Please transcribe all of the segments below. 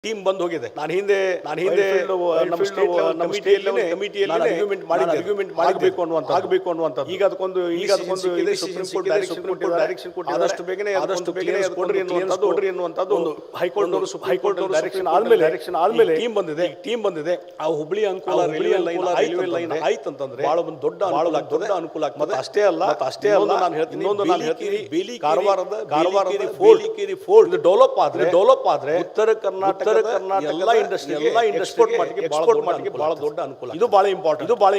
Team ಬಂದು ಹೋಗಿದೆ. ನಾನು ಹಿಂದೆ ನಮ್ಮ ಕಮಿಟಿಯಲ್ಲಿ ಆರ್ಗ್ಯುಮೆಂಟ್ ಮಾಡಬೇಕು ಅನ್ನುವಂಥದ್ದು. ಈಗ ಅದಕ್ಕೊಂದು ಸುಪ್ರೀಂ ಕೋರ್ಟ್ ಡೈರೆಕ್ಷನ್ ಕೊಟ್ಟು ಆದಷ್ಟು ಬೇಗನೆ ಕೊಡ್ರಿ ಅನ್ನುವಂಥದ್ದು ಒಂದು ಹೈಕೋರ್ಟ್ ಡೈರೆಕ್ಷನ್ ಆದ್ಮೇಲೆ ಟೀಮ್ ಬಂದಿದೆ. ಆ ಹುಬ್ಳಿ ಅನುಕೂಲ ರೈಲ್ವೆ ಲೈನ್ ಆಯ್ತು ಅಂತಂದ್ರೆ ಬಹಳ ಒಂದು ದೊಡ್ಡ ಅನುಕೂಲ ಆಗ್ತದೆ. ಅಷ್ಟೇ ಅಲ್ಲ ನಾನು ಹೇಳ್ತೀನಿ ಬೇಲಿ ಕಾರವಾರದ ಫೋರ್ಟ್ ಡೆವಲಪ್ ಆದ್ರೆ ಉತ್ತರ ಕರ್ನಾಟಕ ಎಲ್ಲ ಇಂಡಸ್ಟ್ರಿ ಎಕ್ಸ್ಪೋರ್ಟ್ ಮಾಡಲಿಕ್ಕೆ ಬಹಳ ದೊಡ್ಡ ಅನುಕೂಲ. ಇದು ಬಹಳ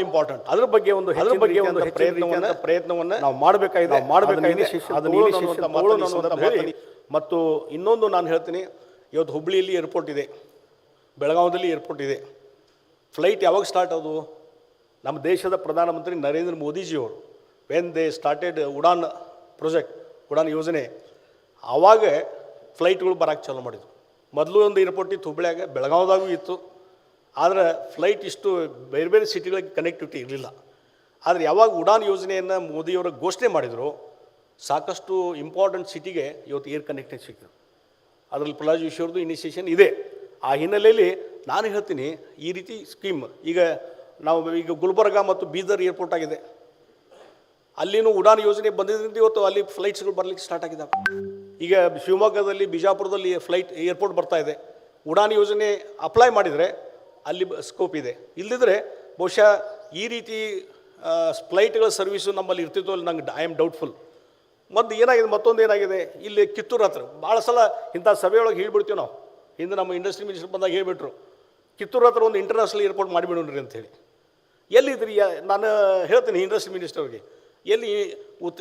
ಇಂಪಾರ್ಟೆಂಟ್. ಅದ್ರ ಬಗ್ಗೆ ಒಂದು ಪ್ರಯತ್ನವನ್ನ ನಾವು ಮಾಡಬೇಕಾಗಿದೆ. ಮತ್ತು ಇನ್ನೊಂದು ನಾನು ಹೇಳ್ತೀನಿ, ಇವತ್ತು ಹುಬ್ಳಿಯಲ್ಲಿ ಏರ್ಪೋರ್ಟ್ ಇದೆ, ಬೆಳಗಾವದಲ್ಲಿ ಏರ್ಪೋರ್ಟ್ ಇದೆ. ಫ್ಲೈಟ್ ಯಾವಾಗ ಸ್ಟಾರ್ಟ್ ಆದವು? ನಮ್ಮ ದೇಶದ ಪ್ರಧಾನಮಂತ್ರಿ ನರೇಂದ್ರ ಮೋದಿಜಿಯವರು when they started Udan project, Udan ಯೋಜನೆ, ಆವಾಗ ಫ್ಲೈಟ್ಗಳು ಬರೋಕ್ಕೆ ಚಾಲೂ ಮಾಡಿದ್ರು. ಮೊದಲು ಒಂದು ಏರ್ಪೋರ್ಟ್ ಇತ್ತು ಹುಬ್ಳ್ಯಾಗ, ಬೆಳಗಾವದಾಗೂ ಇತ್ತು. ಆದರೆ ಫ್ಲೈಟ್ ಇಷ್ಟು ಬೇರೆ ಬೇರೆ ಸಿಟಿಗಳಿಗೆ ಕನೆಕ್ಟಿವಿಟಿ ಇರಲಿಲ್ಲ. ಆದರೆ ಯಾವಾಗ ಉಡಾನ್ ಯೋಜನೆಯನ್ನು ಮೋದಿಯವರ ಘೋಷಣೆ ಮಾಡಿದರು, ಸಾಕಷ್ಟು ಇಂಪಾರ್ಟೆಂಟ್ ಸಿಟಿಗೆ ಇವತ್ತು ಏರ್ ಕನೆಕ್ಟಿಂಗ್ ಸಿಗ್ತದೆ. ಅದರಲ್ಲಿ ಪ್ರಹ್ಲಾದ್ ಜೋಶಿ ಅವ್ರದ್ದು ಇನಿಷಿಯೇಷನ್ ಇದೆ. ಆ ಹಿನ್ನೆಲೆಯಲ್ಲಿ ನಾನು ಹೇಳ್ತೀನಿ, ಈ ರೀತಿ ಸ್ಕೀಮ್ ಈಗ ಗುಲ್ಬರ್ಗ ಮತ್ತು ಬೀದರ್ ಏರ್ಪೋರ್ಟ್ ಆಗಿದೆ, ಅಲ್ಲಿನೂ ಉಡಾನ್ ಯೋಜನೆ ಬಂದಿದ್ದರಿಂದ ಇವತ್ತು ಅಲ್ಲಿ ಫ್ಲೈಟ್ಸ್ಗಳು ಬರಲಿಕ್ಕೆ ಸ್ಟಾರ್ಟ್ ಆಗಿದ್ದಾವೆ. ಈಗ ಶಿವಮೊಗ್ಗದಲ್ಲಿ, ಬಿಜಾಪುರದಲ್ಲಿ ಏರ್ಪೋರ್ಟ್ ಬರ್ತಾ ಇದೆ. ಉಡಾನ್ ಯೋಜನೆ ಅಪ್ಲೈ ಮಾಡಿದರೆ ಅಲ್ಲಿ ಸ್ಕೋಪ್ ಇದೆ. ಇಲ್ಲದಿದ್ದರೆ ಬಹುಶಃ ಈ ರೀತಿ ಫ್ಲೈಟ್ಗಳ ಸರ್ವಿಸು ನಮ್ಮಲ್ಲಿ ಇರ್ತಿತ್ತು ಅಲ್ಲಿ ನಂಗೆ ಐ ಆಮ್ ಡೌಟ್ಫುಲ್. ಮತ್ತು ಮತ್ತೊಂದು ಏನಾಗಿದೆ, ಇಲ್ಲಿ ಕಿತ್ತೂರು ಹತ್ರ ಭಾಳ ಸಲ ಇಂಥ ಸಭೆಯೊಳಗೆ ಹೇಳ್ಬಿಡ್ತೀವಿ ನಾವು. ಹಿಂದೆ ನಮ್ಮ ಇಂಡಸ್ಟ್ರಿ ಮಿನಿಸ್ಟರ್ ಬಂದಾಗ ಹೇಳಿಬಿಟ್ರು, ಕಿತ್ತೂರು ಹತ್ರ ಒಂದು ಇಂಟರ್ನ್ಯಾಷನಲ್ ಏರ್ಪೋರ್ಟ್ ಮಾಡಿಬಿಡೋಣ್ರಿ ಅಂಥೇಳಿ. ಎಲ್ಲಿದ್ರಿ? ನಾನು ಹೇಳ್ತೀನಿ ಇಂಡಸ್ಟ್ರಿ ಮಿನಿಸ್ಟರ್ಗೆ, ಎಲ್ಲಿ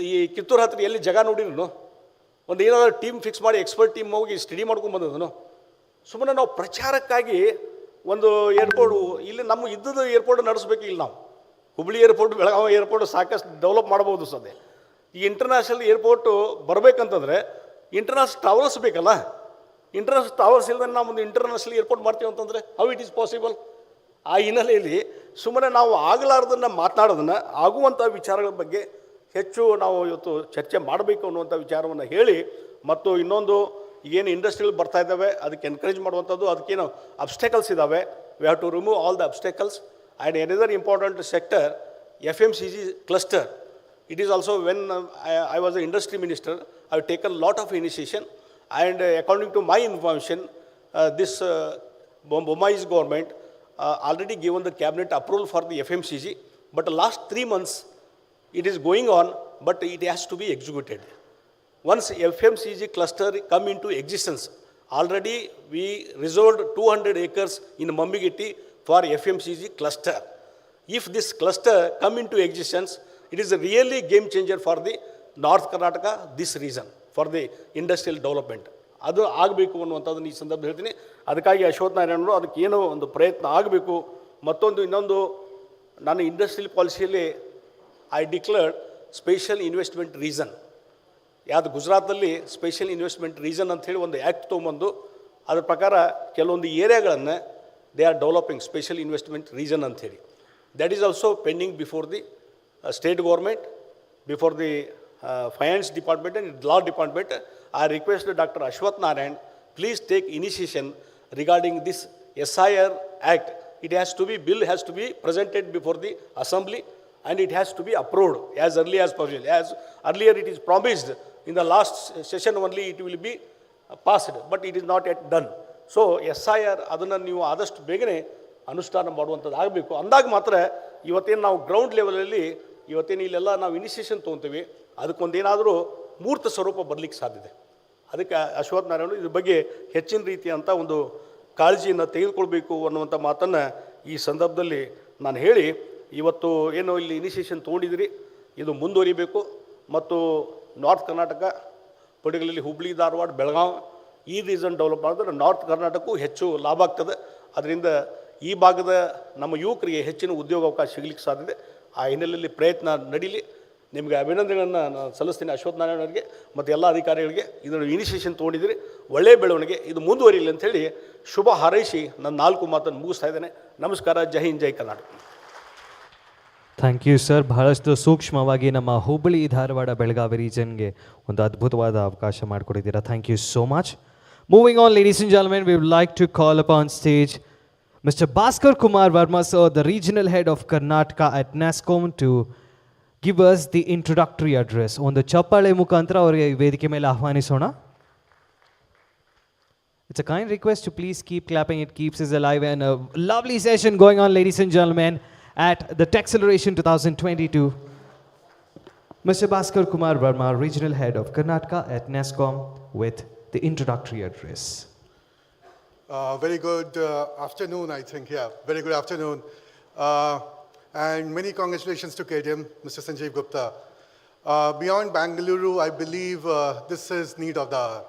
ಈ ಕಿತ್ತೂರು ಹತ್ರ ಎಲ್ಲಿ ಜಾಗ ನೋಡಿದ್ರು? ಒಂದು ಏನಾದರೂ ಟೀಮ್ ಫಿಕ್ಸ್ ಮಾಡಿ ಎಕ್ಸ್ಪರ್ಟ್ ಟೀಮ್ ಹೋಗಿ ಸ್ಟಡಿ ಮಾಡ್ಕೊಂಡು ಬಂದದನು. ಸುಮ್ಮನೆ ನಾವು ಪ್ರಚಾರಕ್ಕಾಗಿ ಒಂದು ಏರ್ಪೋರ್ಟು ಇಲ್ಲಿ ನಮ್ಮ ಇದ್ದದ್ದು ಏರ್ಪೋರ್ಟ್ ನಡೆಸಬೇಕು. ಇಲ್ಲಿ ನಾವು ಹುಬ್ಳಿ ಏರ್ಪೋರ್ಟ್, ಬೆಳಗಾವಿ ಏರ್ಪೋರ್ಟ್ ಸಾಕಷ್ಟು ಡೆವಲಪ್ ಮಾಡ್ಬೋದು ಸದ್ಯ. ಈ ಇಂಟರ್ನ್ಯಾಷನಲ್ ಏರ್ಪೋರ್ಟು ಬರಬೇಕಂತಂದರೆ ಇಂಟರ್ನ್ಯಾಷನಲ್ ಟವರ್ಸ್ ಬೇಕಲ್ಲ. ಇಂಟರ್ನ್ಯಾಷನಲ್ ಟವರ್ಸ್ ಇಲ್ಲದೆ ನಾವು ಒಂದು ಇಂಟರ್ನ್ಯಾಷನಲ್ ಏರ್ಪೋರ್ಟ್ ಮಾಡ್ತೀವಿ ಅಂತಂದರೆ ಹೌ ಇಟ್ ಈಸ್ ಪಾಸಿಬಲ್? ಆ ಹಿನ್ನೆಲೆಯಲ್ಲಿ ಸುಮ್ಮನೆ ನಾವು ಆಗಲಾರ್ದನ್ನು ಮಾತನಾಡೋದನ್ನು, ಆಗುವಂಥ ವಿಚಾರಗಳ ಬಗ್ಗೆ ಹೆಚ್ಚು ನಾವು ಇವತ್ತು ಚರ್ಚೆ ಮಾಡಬೇಕು ಅನ್ನುವಂಥ ವಿಚಾರವನ್ನು ಹೇಳಿ, ಮತ್ತು ಇನ್ನೊಂದು ಏನು ಇಂಡಸ್ಟ್ರಿಗಳು ಬರ್ತಾ ಇದ್ದಾವೆ ಅದಕ್ಕೆ ಎನ್ಕರೇಜ್ ಮಾಡುವಂಥದ್ದು, ಅದಕ್ಕೇನು ಅಬ್ಸ್ಟೆಕಲ್ಸ್ ಇದ್ದಾವೆ, we have to remove all the obstacles. And another important sector FMCG cluster. It is also when I was an industry minister, I have taken a lot of initiation, and according to my information, this Bommai's government already given the cabinet approval for the FMCG, but the last 3 months it is going on, but it has to be executed. Once FMCG cluster come into existence, already we reserved 200 acres in Mambigetti for FMCG cluster. If this cluster come into existence, it is a really game changer for the North Karnataka, this region, for the industrial development. ಅದು ಆಗಬೇಕು ಅನ್ನುವಂಥದ್ದನ್ನು ಈ ಸಂದರ್ಭ ಹೇಳ್ತೀನಿ. ಅದಕ್ಕಾಗಿ ಅಶ್ವಥ್ ನಾರಾಯಣರು ಅದಕ್ಕೆ ಏನೋ ಒಂದು ಪ್ರಯತ್ನ ಆಗಬೇಕು. ಇನ್ನೊಂದು ನಾನು ಇಂಡಸ್ಟ್ರಿಯಲ್ ಪಾಲಿಸಿಯಲ್ಲಿ I declared special investment region. ಯಾವುದು ಗುಜರಾತಲ್ಲಿ ಸ್ಪೆಷಲ್ ಇನ್ವೆಸ್ಟ್ಮೆಂಟ್ ರೀಸನ್ ಅಂಥೇಳಿ ಒಂದು ಆ್ಯಕ್ಟ್ ತೊಗೊಂಬಂದು ಅದ್ರ ಪ್ರಕಾರ ಕೆಲವೊಂದು ಏರಿಯಾಗಳನ್ನು they are developing special investment region ಅಂಥೇಳಿ. That is also pending before the state government, before the finance department and law department. I request Dr. Ashwath Narayan, please take initiation regarding this SIR Act. It has to be, bill has to be presented before the assembly, and it has to be approved as early as possible. As earlier it is promised in the last session only it will be passed, but it is not yet done. So SIR ಅದನ್ನು ನೀವು ಆದಷ್ಟು ಬೇಗನೆ ಅನುಷ್ಠಾನ ಮಾಡುವಂಥದ್ದು ಆಗಬೇಕು. ಅಂದಾಗ ಮಾತ್ರ ಇವತ್ತೇನು ನಾವು ಗ್ರೌಂಡ್ ಲೆವೆಲಲ್ಲಿ ಇವತ್ತೇನು ಇಲ್ಲೆಲ್ಲ ನಾವು ಇನಿಷಿಯೇಷನ್ ತೊಗೊತೀವಿ, ಅದಕ್ಕೊಂದೇನಾದರೂ ಮೂರ್ತ ಸ್ವರೂಪ ಬರಲಿಕ್ಕೆ ಸಾಧ್ಯತೆ. ಅದಕ್ಕೆ ಅಶ್ವಥ್ ನಾರಾಯಣ ಇದ್ರ ಬಗ್ಗೆ ಹೆಚ್ಚಿನ ರೀತಿಯಂಥ ಒಂದು ಕಾಳಜಿಯನ್ನು ತೆಗೆದುಕೊಳ್ಬೇಕು ಅನ್ನುವಂಥ ಮಾತನ್ನು ಈ ಸಂದರ್ಭದಲ್ಲಿ ನಾನು ಹೇಳಿ, ಇವತ್ತು ಏನು ಇಲ್ಲಿ ಇನಿಷಿಯೇಷನ್ ತೊಗೊಂಡಿದ್ದೀರಿ ಇದು ಮುಂದುವರಿಬೇಕು. ಮತ್ತು ನಾರ್ತ್ ಕರ್ನಾಟಕ, ಪರ್ಟಿಕ್ಯುಲರ್ಲಿ ಹುಬ್ಳಿ, ಧಾರವಾಡ, ಬೆಳಗಾವಿ ಈ ರೀಸನ್ ಡೆವಲಪ್ ಮಾಡಿದ್ರೆ ನಾರ್ತ್ ಕರ್ನಾಟಕಕ್ಕೂ ಹೆಚ್ಚು ಲಾಭ ಆಗ್ತದೆ. ಅದರಿಂದ ಈ ಭಾಗದ ನಮ್ಮ ಯುವಕರಿಗೆ ಹೆಚ್ಚಿನ ಉದ್ಯೋಗಾವಕಾಶ ಸಿಗಲಿಕ್ಕೆ ಸಾಧ್ಯತೆ. ಆ ಹಿನ್ನೆಲೆಯಲ್ಲಿ ಪ್ರಯತ್ನ ನಡೀಲಿ. ನಿಮಗೆ ಅಭಿನಂದನೆಗಳನ್ನು ನಾನು ಸಲ್ಲಿಸ್ತೀನಿ ಅಶ್ವಥ್ ನಾರಾಯಣ ಅವರಿಗೆ ಮತ್ತು ಎಲ್ಲ ಅಧಿಕಾರಿಗಳಿಗೆ. ಇದನ್ನು ಇನಿಷಿಯೇಷನ್ ತೊಗೊಂಡಿದ್ದೀರಿ, ಒಳ್ಳೆಯ ಬೆಳವಣಿಗೆ, ಇದು ಮುಂದುವರಿಯಲಿ ಅಂಥೇಳಿ ಶುಭ ಹಾರೈಸಿ ನನ್ನ 4 ಮಾತನ್ನು ಮುಗಿಸ್ತಾ ಇದ್ದೇನೆ. ನಮಸ್ಕಾರ. ಜೈ ಹಿಂದ್, ಜೈ ಕರ್ನಾಟಕ. Thank you sir. ಬಹಳಷ್ಟು ಸೂಕ್ಷ್ಮವಾಗಿ ನಮ್ಮ ಹುಬ್ಬಳ್ಳಿ ಧಾರವಾಡ ಬೆಳಗಾವಿ ರೀಜನ್ಗೆ ಒಂದು ಅದ್ಭುತವಾದ ಅವಕಾಶ ಮಾಡಿಕೊಟ್ಟಿದ್ದೀರಾ. Thank you so much. Moving on, ladies and gentlemen, we would like to call upon stage Mr. Bhaskar Kumar Verma, sir, the regional head of Karnataka at NASCOM, to give us the introductory address. ಒಂದು ಚಪ್ಪಾಳೆ ಮುಖಾಂತರ ಅವರಿಗೆ ವೇದಿಕೆ ಮೇಲೆ ಆಹ್ವಾನಿಸೋಣ. It's a kind request to please keep clapping. It keeps us alive, and a lovely session going on, ladies and gentlemen, at the Techceleration 2022. Mr. Bhaskar Kumar Verma, regional head of Karnataka at NASCOM, with the introductory address. Very good afternoon, I think. Yeah, very good afternoon. And many congratulations to KTM, Mr. Sanjeev Gupta. Beyond Bangalore, I believe this is need of the hour.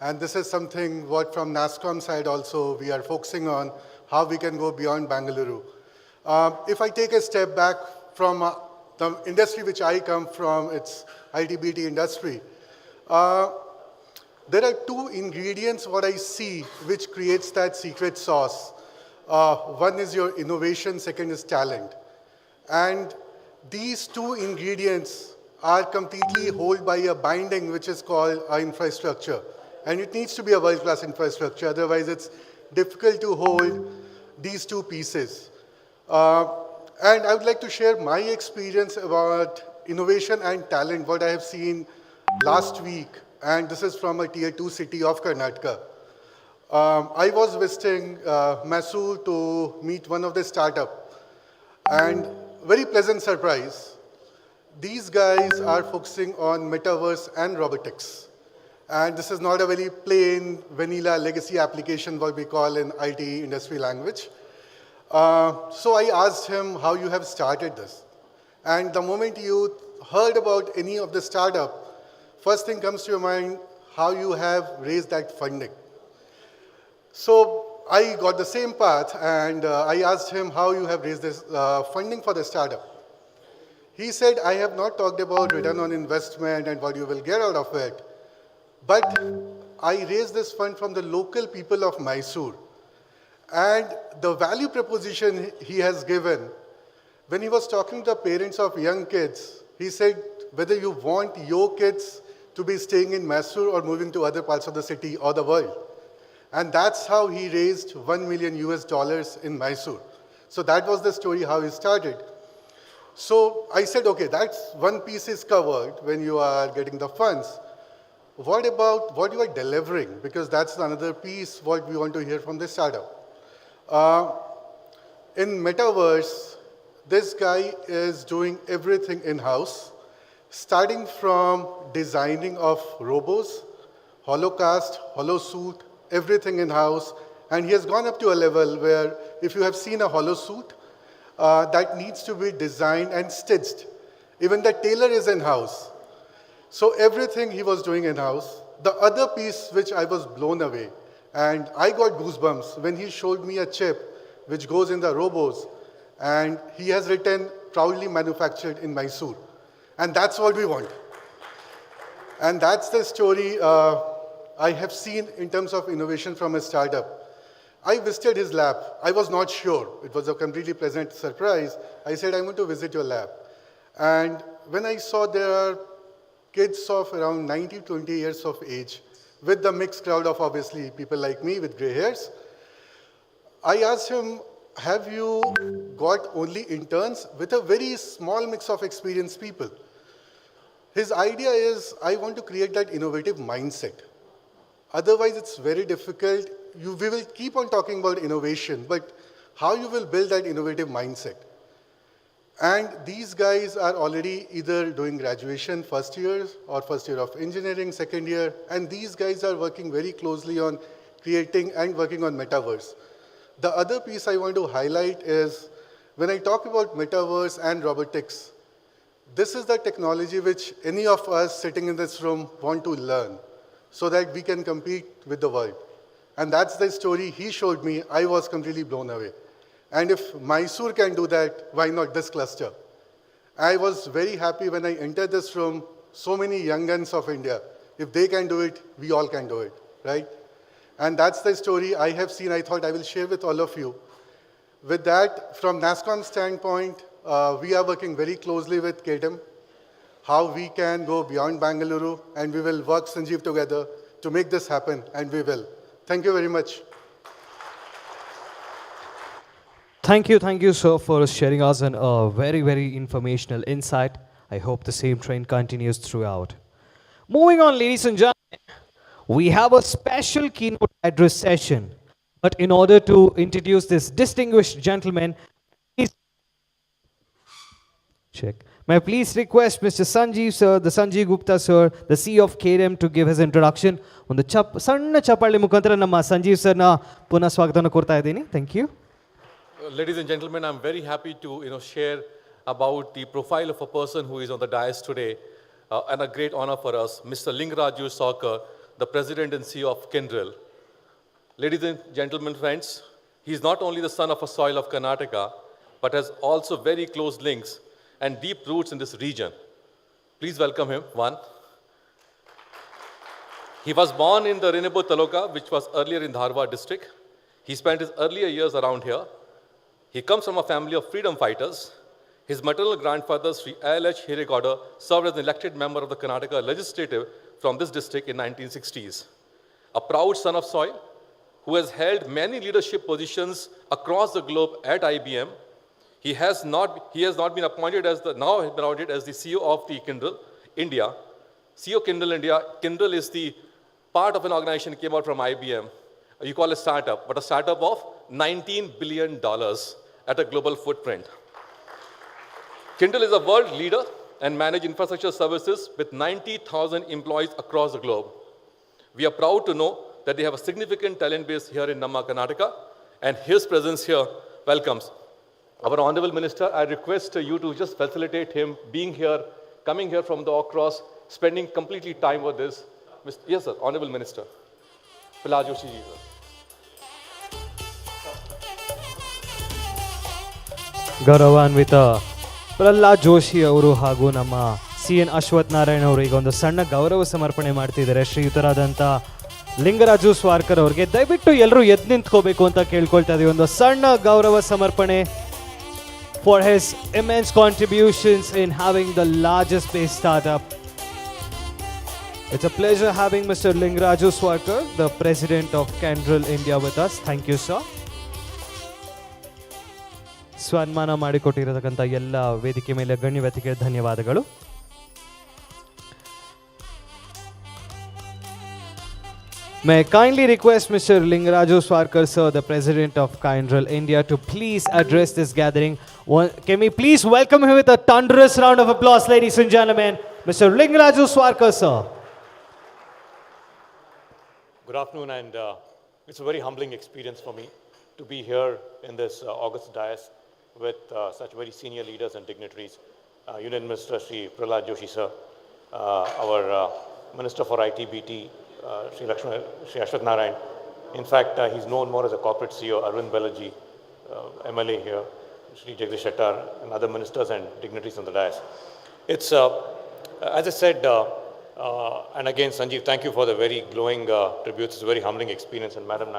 And this is something what from NASCOM side also we are focusing on, how we can go beyond Bangalore. If I take a step back from the industry which I come from, it's IT/BT industry. There are two ingredients what I see which creates that secret sauce. One is your innovation, second is talent. And these two ingredients are completely held by a binding which is called our infrastructure. And it needs to be a world-class infrastructure, otherwise it's difficult to hold these two pieces. And I would like to share my experience about innovation and talent, what I have seen last week. And this is from a tier 2 city of Karnataka. I was visiting Mysore to meet one of the startup, and very pleasant surprise. These guys are focusing on metaverse and robotics. And this is not a very plain vanilla legacy application, what we call in IT industry language. So I asked him how you have started this. And the moment you heard about any of the startup, first thing comes to your mind, how you have raised that funding. So I got the same path, and I asked him how you have raised this funding for the startup. He said, I have not talked about return on investment and what you will get out of it, but I raised this fund from the local people of Mysore. And the value proposition he has given, when he was talking to the parents of young kids, he said, whether you want your kids to be staying in Mysore or moving to other parts of the city or the world. And that's how he raised $1 million in Mysore. So that was the story how he started. So I said, okay, that's one piece is covered when you are getting the funds. What about what you are delivering? Because that's another piece what we want to hear from the startup. In Metaverse, this guy is doing everything in-house, starting from designing of robos, holocast, holosuit, everything in-house. And he has gone up to a level where if you have seen a holosuit, that needs to be designed and stitched. Even the tailor is in-house. So everything he was doing in-house. The other piece which I was blown away, and I got goosebumps when he showed me a chip which goes in the robos, and he has written proudly manufactured in Mysore. And that's what we want. And that's the story I have seen in terms of innovation from a startup. I visited his lab. I was not sure. It was a completely pleasant surprise. I said, I want to visit your lab. And when I saw there are kids of around 19, 20 years of age, with the mixed crowd of obviously people like me with gray hairs, I asked him, have you got only interns? With a very small mix of experienced people. His idea is, I want to create that innovative mindset. Otherwise, it's very difficult. We will keep on talking about innovation, but how you will build that innovative mindset? And these guys are already either doing graduation first year or first year of engineering, second year, and these guys are working very closely on creating and working on metaverse. The other piece I want to highlight is, when I talk about metaverse and robotics, this is the technology which any of us sitting in this room want to learn so that we can compete with the world. And that's the story he showed me. I was completely blown away. And if Mysore can do that, why not this cluster? I was very happy when I entered this room, so many young guns of India. If they can do it, we all can do it, right? And that's the story I have seen. I thought I will share with all of you. With that, from NASCOM standpoint, we are working very closely with KTM, how we can go beyond Bangalore, and we will work, Sanjeev, together to make this happen, and we will. Thank you very much. Thank you, sir, for sharing us a very, very informational insight. I hope the same train continues throughout. Moving on, ladies and gentlemen, we have a special keynote address session. But in order to introduce this distinguished gentleman, please check. May I please request Mr. Sanjeev sir, the Sanjeev Gupta sir, the CEO of KDM, to give his introduction. On the ಸಣ್ಣ ಚಪ್ಪಾಳೆ ಮುಖಾಂತರ ನಮ್ಮ ಸಂಜೀವ್ ಸರ್ನ ಪುನಃ ಸ್ವಾಗತವನ್ನು ಕೊಡ್ತಾ ಇದ್ದೀನಿ. Thank you. Ladies and gentlemen, I'm very happy to share about the profile of a person who is on the dais today, and a great honor for us, Mr. Lingaraju Sarkar, the President and CEO of Kyndryl. Ladies and gentlemen, friends, he is not only the son of a soil of Karnataka, but has also very close links and deep roots in this region. Please welcome him. One. He was born in the Renebo Taluka, which was earlier in Dharwad district. He spent his earlier years around here. He comes from a family of freedom fighters. His maternal grandfather, Sri A.L.H. Hiregoda, served as an elected member of the Karnataka legislative from this district in 1960s. A proud son of soil who has held many leadership positions across the globe at IBM. He has not been appointed as the CEO of the Kyndryl India. CEO Kyndryl India. Kyndryl is the part of an organization that came out from IBM. You call it startup, but a startup of $19 billion at a global footprint. Kyndryl is a world leader and manage infrastructure services with 90,000 employees across the globe. We are proud to know that they have a significant talent base here in Namma, Karnataka, and his presence here welcomes. Our Honorable Minister, I request you to just facilitate him being here, coming here from the across, spending completely time with this. Yes, sir, Honorable Minister. Prahlad Joshi ji, sir. ಗೌರವಾನ್ವಿತ ಪ್ರಹ್ಲಾದ್ ಜೋಶಿ ಅವರು ಹಾಗೂ ನಮ್ಮ CN Ashwath Narayan ಅವರು ಈಗ ಒಂದು ಸಣ್ಣ ಗೌರವ ಸಮರ್ಪಣೆ ಮಾಡ್ತಿದ್ದಾರೆ ಶ್ರೀಯುತರಾದಂಥ ಲಿಂಗರಾಜು ಸ್ವಾರ್ಕರ್ ಅವರಿಗೆ. ದಯವಿಟ್ಟು ಎಲ್ಲರೂ ಎದ್ದು ನಿಂತ್ಕೋಬೇಕು ಅಂತ ಕೇಳ್ಕೊಳ್ತಾ ಇದೀವಿ. ಒಂದು ಸಣ್ಣ ಗೌರವ ಸಮರ್ಪಣೆ for his immense contributions in having the largest space startup. It's a pleasure having Mr. Lingaraju Swarkar, the President of Kyndryl India, with us. Thank you, sir. ಸನ್ಮಾನ ಮಾಡಿಕೊಟ್ಟಿರತಕ್ಕಂಥ ಎಲ್ಲ ವೇದಿಕೆ ಮೇಲೆ ಗಣ್ಯ ವ್ಯಕ್ತಿಗೆ ಧನ್ಯವಾದಗಳು. May I kindly request Mr. Lingaraju Swarkar, sir, the President of Kyndryl India, to please address this gathering. Can we please welcome him with a thunderous round of applause, ladies and gentlemen? Mr. Lingaraju Swarkar, sir. Good afternoon, and it's a very humbling experience for me to be here in this August dais with such very senior leaders and dignitaries. Union Minister Sri Prahlad Joshi, sir, our Minister for ITBT, Sri Ashwath Narayan. In fact, he's known more as a corporate CEO, Arvind Balaji, MLA here, Sri Jagdish Shettar, and other ministers and dignitaries on the dais. It's, as I said, and again, Sanjeev, thank you for the very glowing tributes. It's a very humbling experience. And Madam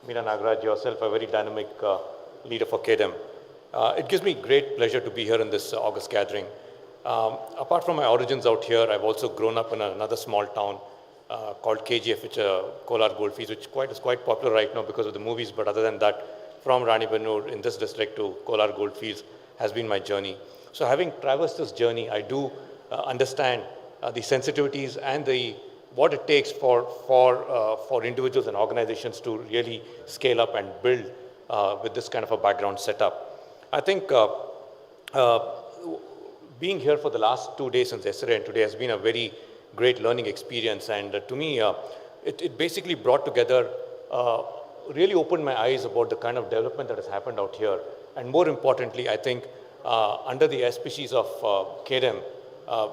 Meena Nagaraj, yourself, a very dynamic leader for KDM. It gives me great pleasure to be here in this August gathering. Apart from my origins out here, I've also grown up in another small town called KGF, which is Kolar Goldfields, which is quite popular right now because of the movies. But other than that, from Rani Bennur in this district to Kolar Goldfields has been my journey. So having traversed this journey, I do understand the sensitivities and what it takes for individuals and organizations to really scale up and build with this kind of a background setup. I think being here for the last 2 days since yesterday and today has been a very great learning experience, and to me it basically brought together, really opened my eyes about the kind of development that has happened out here, and more importantly, I think under the auspices of KDM,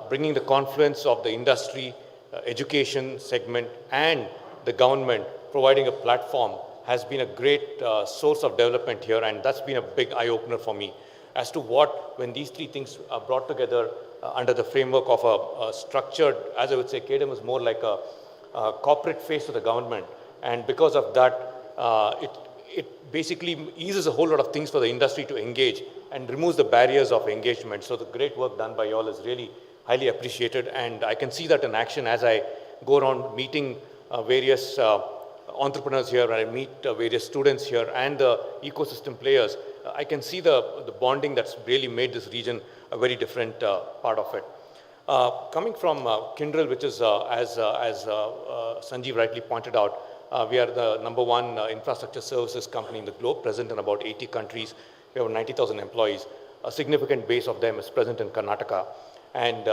bringing the confluence of the industry, education segment and the government, providing a platform has been a great source of development here, and that's been a big eye-opener for me as to when these three things are brought together under the framework of a structured, as I would say, KDM is more like a corporate face to the government, and because of that, it basically eases a whole lot of things for the industry to engage and removes the barriers of engagement. So the great work done by you all is really highly appreciated, and I can see that in action as I go around meeting various entrepreneurs here, I meet various students here and the ecosystem players, I can see the bonding that's really made this region a very different part of it. Coming from Kyndryl, which is, as Sanjeev rightly pointed out, we are the #1 infrastructure services company in the globe, present in about 80 countries. We have 90,000 employees. A significant base of them is present in Karnataka. And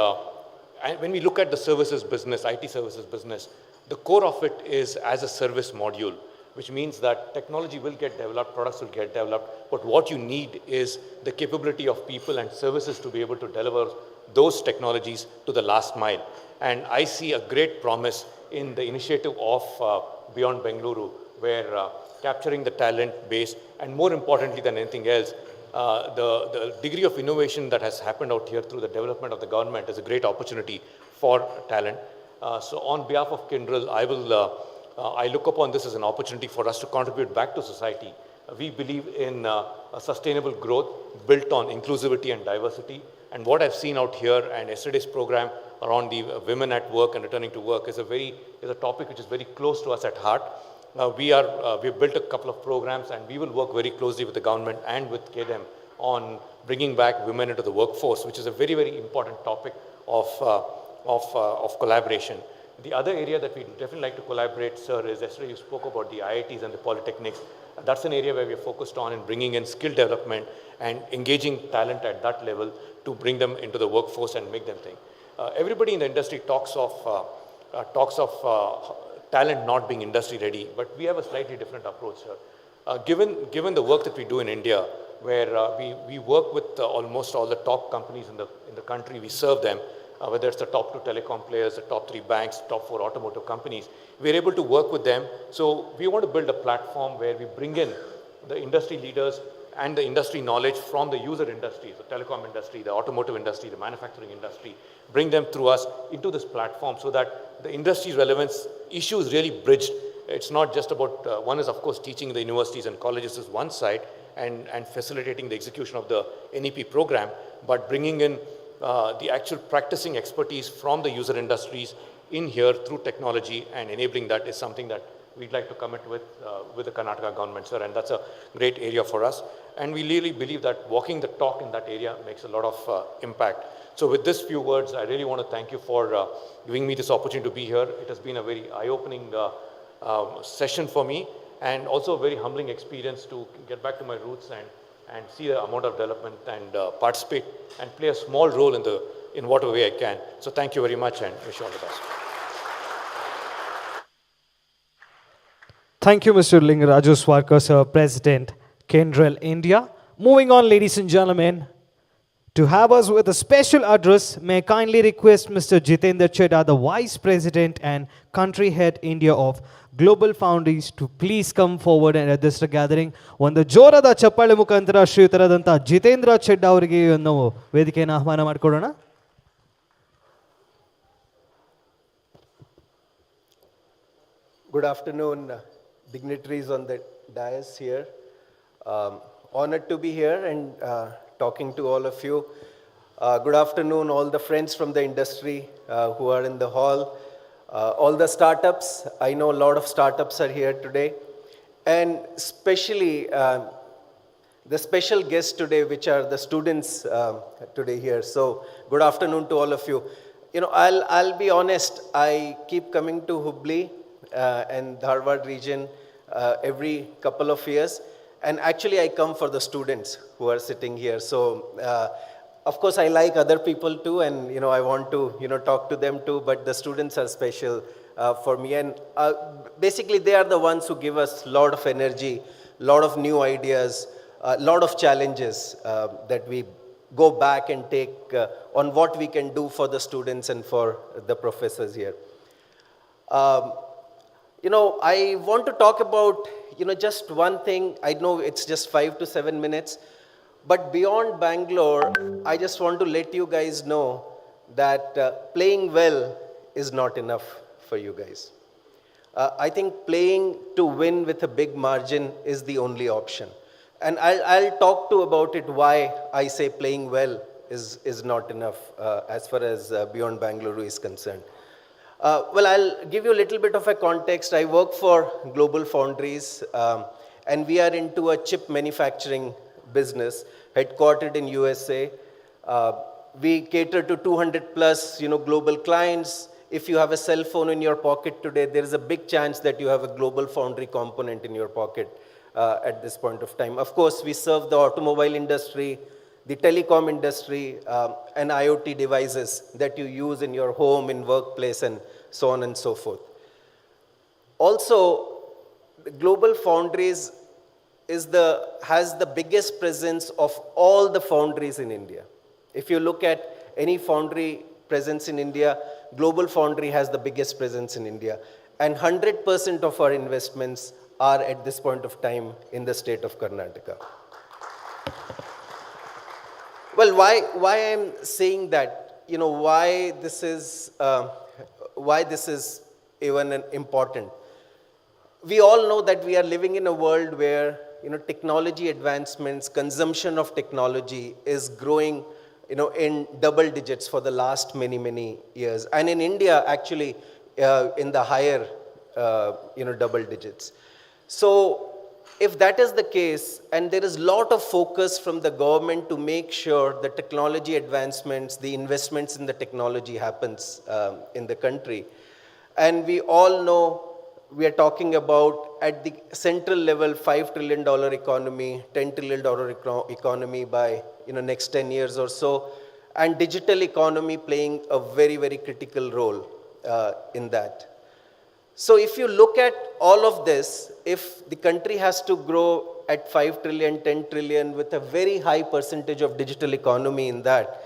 when we look at the services business, IT services business, the core of it is as a service module, which means that technology will get developed, products will get developed, but what you need is the capability of people and services to be able to deliver those technologies to the last mile. And I see a great promise in the initiative of Beyond Bengaluru, where capturing the talent base, and more importantly than anything else, the degree of innovation that has happened out here through the development of the government is a great opportunity for talent. So on behalf of Kyndryl, I look upon this as an opportunity for us to contribute back to society. We believe in a sustainable growth built on inclusivity and diversity. And what I've seen out here and yesterday's program around the women at work and returning to work is a topic which is very close to us at heart. We've built a couple of programs, and we will work very closely with the government and with KDM on bringing back women into the workforce, which is a very, very important topic of collaboration. The other area that we definitely like to collaborate, sir, is yesterday you spoke about the IITs and the polytechnics. That's an area where we are focused on in bringing in skill development and engaging talent at that level to bring them into the workforce and make them think. Everybody in the industry talks of talent not being industry ready, but we have a slightly different approach, sir. Given the work that we do in India, where we work with almost all the top companies in the country, we serve them, whether it's the top 2 telecom players, the top 3 banks, top 4 automotive companies, we're able to work with them. So we want to build a platform where we bring in the industry leaders and the industry knowledge from the user industries, the telecom industry, the automotive industry, the manufacturing industry, bring them through us into this platform so that the industry's relevance issue is really bridged. It's not just about, one is of course teaching the universities and colleges is one side and facilitating the execution of the NEP program, but bringing in the actual practicing expertise from the user industries in here through technology and enabling that is something that we'd like to commit with the Karnataka government, sir, and that's a great area for us. And we really believe that walking the talk in that area makes a lot of impact. So with this few words, I really want to thank you for giving me this opportunity to be here. It has been a very eye-opening session for me, and also a very humbling experience to get back to my roots and see the amount of development and participate and play a small role in whatever way I can. So thank you very much and wish you all the best. Thank you, Mr. Lingaraju Swarkar, sir, President, Kyndryl, India. Moving on, ladies and gentlemen, to have us with a special address, may I kindly request Mr. Jitendra Chedda, the Vice President and Country Head, India of Global Foundries, to please come forward and address the gathering. ಒಂದು ಜೋರಾದ ಚಪ್ಪಾಳೆ ಮುಖಾಂತರ ಶ್ರೀಯುತರಾದಂಥ ಜಿತೇಂದ್ರ ಚೆಡ್ಡ ಅವರಿಗೆ ನಾವು ವೇದಿಕೆಯನ್ನು ಆಹ್ವಾನ ಮಾಡಿಕೊಡೋಣ. Good afternoon, dignitaries on the dais here. Honored to be here and talking to all of you. Good afternoon, all the friends from the industry who are in the hall. All the startups, I know a lot of startups are here today. And especially the special guests today, which are the students today here. So good afternoon to all of you. You know, I'll be honest, I keep coming to Hubli and Dharwad region every couple of years. And actually I come for the students who are sitting here. So of course I like other people too, and you know I want to talk to them too, but the students are special for me, and basically they are the ones who give us a lot of energy, lot of new ideas, a lot of challenges that we go back and take on what we can do for the students and for the professors here. You know, I want to talk about just one thing. I know it's just 5 to 7 minutes, but beyond Bangalore, I just want to let you guys know that playing well is not enough for you guys. I think playing to win with a big margin is the only option. And I'll talk to about it why I say playing well is not enough as far as Beyond Bangalore is concerned. Well, I'll give you a little bit of a context. I work for Global Foundries, and we are into a chip manufacturing business, headquartered in USA. Uh, we cater to 200 plus, global clients. If you have a cell phone in your pocket today, there is a big chance that you have a Global Foundry component in your pocket at this point of time. Of course, we serve the automobile industry, the telecom industry, and IoT devices that you use in your home, in workplace, and so on and so forth. Also, Global Foundries has the biggest presence of all the foundries in India. If you look at any foundry presence in India, Global Foundry has the biggest presence in India. And 100% of our investments are at this point of time in the state of Karnataka. Well, why I'm saying that, why this is even important. We all know that we are living in a world where, technology advancements, consumption of technology is growing, in double digits for the last many years. And in India, actually, in the higher, double digits. So if that is the case, and there is a lot of focus from the government to make sure the technology advancements, the investments in the technology happens in the country. And we all know we are talking about at the central level, $5 trillion economy, $10 trillion economy by next 10 years or so, and digital economy playing a very critical role in that. So if you look at all of this, if the country has to grow at 5 trillion, 10 trillion with a very high percentage of digital economy in that,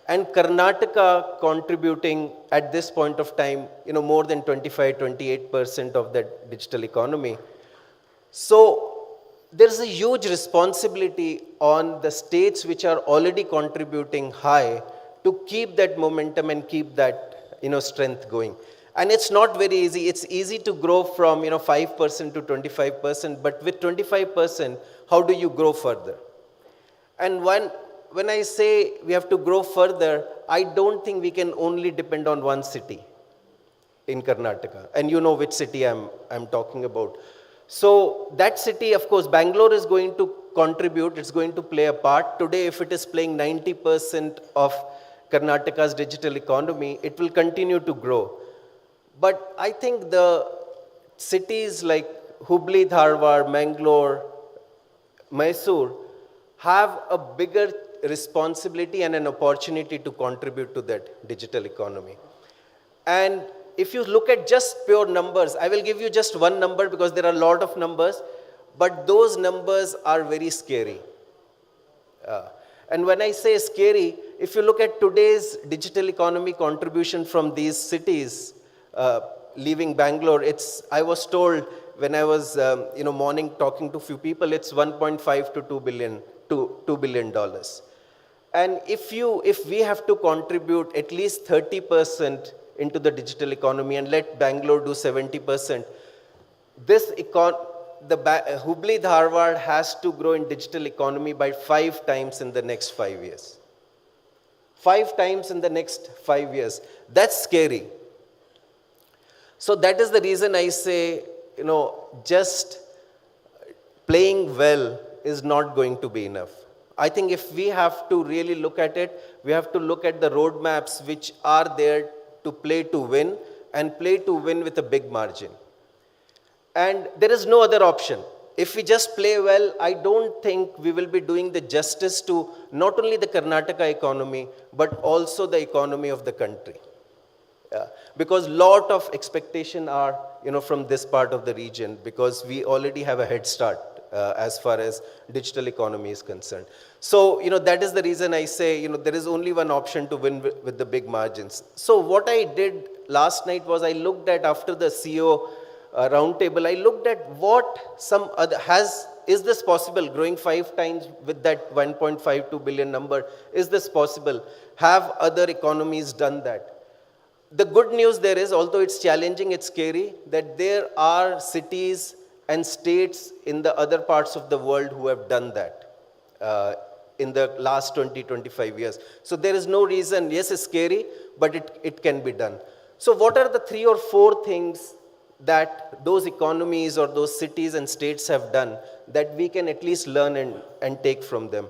and Karnataka contributing at this point of time, more than 25, 28% of that digital economy. So there's a huge responsibility on the states which are already contributing high to keep that momentum and keep that, strength going. And it's not very easy. It's easy to grow from 5% to 25%, but with 25%, how do you grow further? And when I say we have to grow further, I don't think we can only depend on one city in Karnataka. And you know which city I'm talking about. So that city, of course, Bangalore is going to contribute. It's going to play a part. Today, if it is playing 90% of Karnataka's digital economy, it will continue to grow. But I think the cities like Hubballi-Dharwad, Mangalore, Mysore have a bigger responsibility and an opportunity to contribute to that digital economy. And if you look at just pure numbers, I will give you just one number because there are a lot of numbers, but those numbers are very scary. And when I say scary, if you look at today's digital economy contribution from these cities, leaving Bangalore, I was told when I was, morning talking to a few people, it's 1.5 to $2 billion. And if we have to contribute at least 30% into the digital economy and let Bangalore do 70%, Hubballi-Dharwad has to grow in digital economy by 5 times in the next 5 years. 5 times in the next 5 years. That's scary. So that is the reason I say, just playing well is not going to be enough. I think if we have to really look at it, we have to look at the roadmaps which are there to play to win and play to win with a big margin. And there is no other option. If we just play well, I don't think we will be doing the justice to not only the Karnataka economy, but also the economy of the country. Because lot of expectation are, from this part of the region, because we already have a head start as far as digital economy is concerned. So, that is the reason I say, there is only one option to win with the big margins. So what I did last night was I looked at, after the CEO roundtable, I looked at what some other is this possible, growing 5 times with that 1.52 billion number, is this possible? Have other economies done that? The good news there is, although it's challenging, it's scary, that there are cities and states in the other parts of the world who have done that in the last 20, 25 years. So there is no reason, yes, it's scary, but it can be done. So what are the 3 or 4 things that those economies or those cities and states have done that we can at least learn and take from them?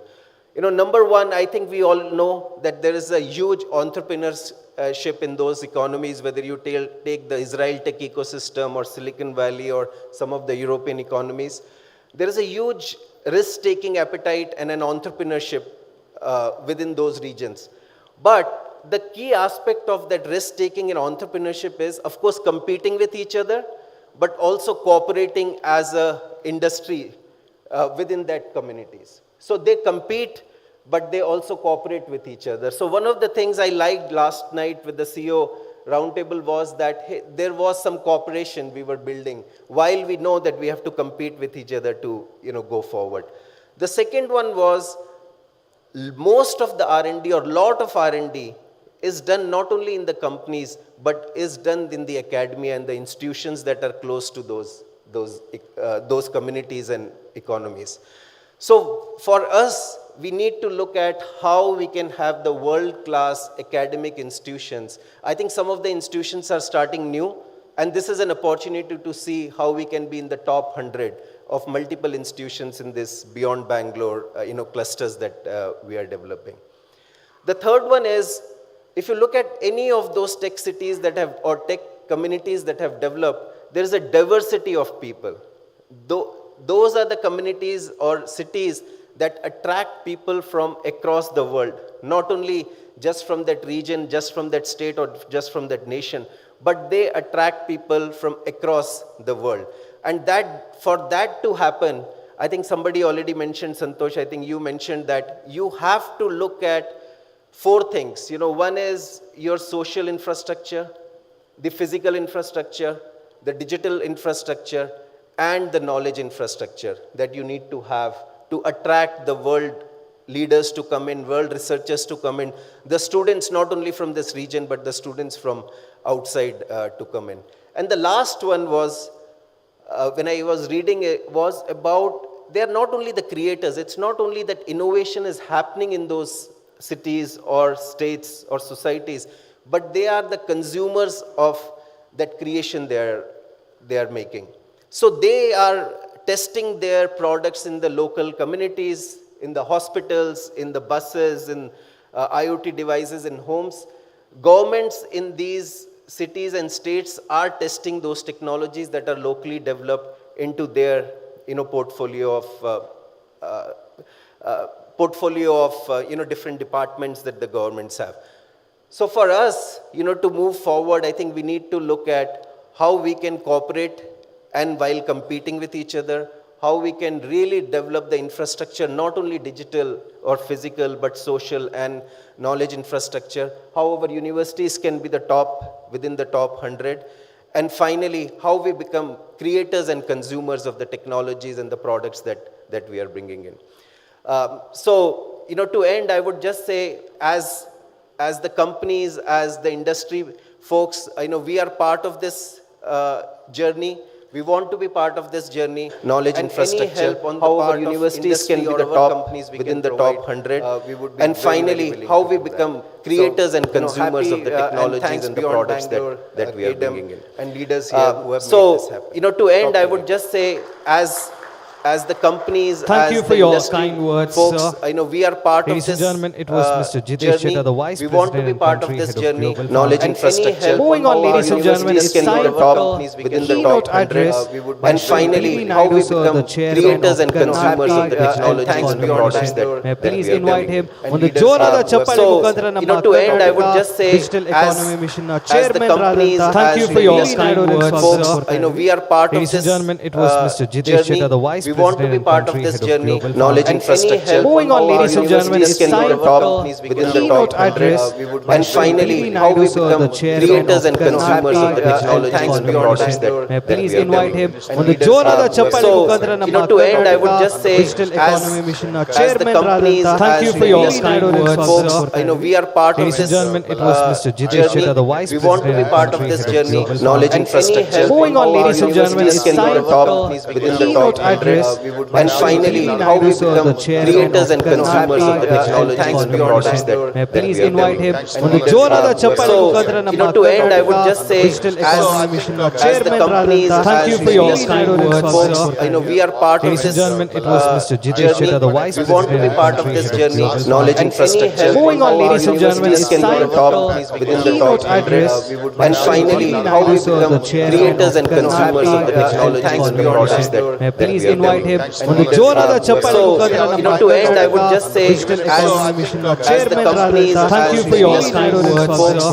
Number one, I think we all know that there is a huge entrepreneurship in those economies, whether you take the Israel tech ecosystem or Silicon Valley or some of the European economies. There is a huge risk-taking appetite and an entrepreneurship within those regions. But the key aspect of that risk-taking and entrepreneurship is, of course, competing with each other, but also cooperating as a industry within that communities. So they compete, but they also cooperate with each other. So one of the things I liked last night with the CEO roundtable was that there was some cooperation we were building, while we know that we have to compete with each other to go forward. The second one was most of the R&D or lot of R&D is done not only in the companies, but is done in the academia and the institutions that are close to those communities and economies. So for us, we need to look at how we can have the world-class academic institutions. I think some of the institutions are starting new, and this is an opportunity to see how we can be in the top 100 of multiple institutions in this beyond Bangalore, clusters that we are developing. The third one is, if you look at any of those tech cities that have, or tech communities that have developed, there is a diversity of people. Those are the communities or cities that attract people from across the world, not only just from that region, just from that state, or just from that nation, but they attract people from across the world. And for that to happen, I think somebody already mentioned, Santosh, I think you mentioned that you have to look at 4 things. One is your social infrastructure, the physical infrastructure, the digital infrastructure, and the knowledge infrastructure that you need to have to attract the world leaders to come in, world researchers to come in, the students not only from this region, but the students from outside to come in. And the last one was, when I was reading it, was about, they are not only the creators, it's not only that innovation is happening in those cities or states or societies, but they are the consumers of that creation they are making. So they are testing their products in the local communities, in the hospitals, in the buses, in IoT devices in homes. Governments in these cities and states are testing those technologies that are locally developed into their portfolio of different departments that the governments have. So for us, to move forward, I think we need to look at how we can cooperate and while competing with each other, how we can really develop the infrastructure, not only digital or physical, but social and knowledge infrastructure. How our universities can be within the top 100. And finally, how we become creators and consumers of the technologies and the products that we are bringing in. So, to end, I would just say, as the companies, as the industry folks, we are part of this journey. We want to be part of this journey. Knowledge and infrastructure, how our universities can be the top within the top 100. And finally, how we become creators and consumers of the technologies and the products that we are bringing in. And leaders here who have made this happen. To end, I would just say, as the companies, Thank you as for the your industry kind words, folks, sir. We are part Ladies of and this gentlemen, it was Mr. Jitesh journey. Chheda, the Vice We want to President be and part of Country this Head of journey. Global Knowledge Foundation. infrastructure. Moving on, ladies and gentlemen, it's Universities can be time the top for within the the top keynote 100. address by And Shri finally, P. how we Naidu, sir, the become chairman creators of and Karnataka consumers of the Digital technologies and Economy the products Mission. that Please we are invite bringing him in. on the Jorada Chappali So, Mukandra Namma to end, I would Karnataka just say, Digital Economy Mission, as the Chairman companies, Radanta. Thank you as for the your industry kind words, folks, sir. we are part Ladies of and this gentlemen, it was Mr. Jitesh journey. Chheda, the Vice We want to President be and part of Country this Head of journey. Global Knowledge Foundation. infrastructure. Moving on, ladies and gentlemen, Universities it's can be time the top for within the the keynote top 100. address by And Shri finally, P. how Naidu, we sir, become the chairman creators of and consumers of the Karnataka technologies Digital and the Economy products Mission. that we Please are invite bringing him in. on the Jorada Chappali So, Mukandra Namma to end, I would just say, Digital Economy Mission, as the Chairman companies, Radanta. Thank you as for the your industry kind words, folks, sir. we are part of Ladies and this gentlemen, it was Mr. Jitesh journey. Chheda, the Vice We want to President be and part of Country this Head of journey. Global Knowledge Foundation. infrastructure. Moving on, ladies and gentlemen, Universities it's can be time the top for within the the top keynote 100. address address. And finally, how we become creators and consumers of the technology thanks and the products that May I please we are invite him developing. ಒಂದು ಜೋರಾದ ಚಪ್ಪಾಳೆ ಮುಖಾಂತರ ನಮ್ಮ to end, I would just say, Digital Economy Mission as the chairman companies, thank you for your kind words. folks, we are part of Ladies and this gentlemen, it was Mr. Jitesh journey. Shetty, the Vice We want to be President part of this journey, knowledge infrastructure. Moving on, ladies and gentlemen, Universities it's can be time the top for within the top address. And finally, how we become creators and consumers of the technology and the products that May I please we are invite him developing. ಒಂದು ಜೋರಾದ ಚಪ್ಪಾಳೆ So, ಮುಖಾಂತರ ನಮ್ಮ to end, I would just say, Digital Economy Mission as the chairman companies, thank you for your kind words. folks,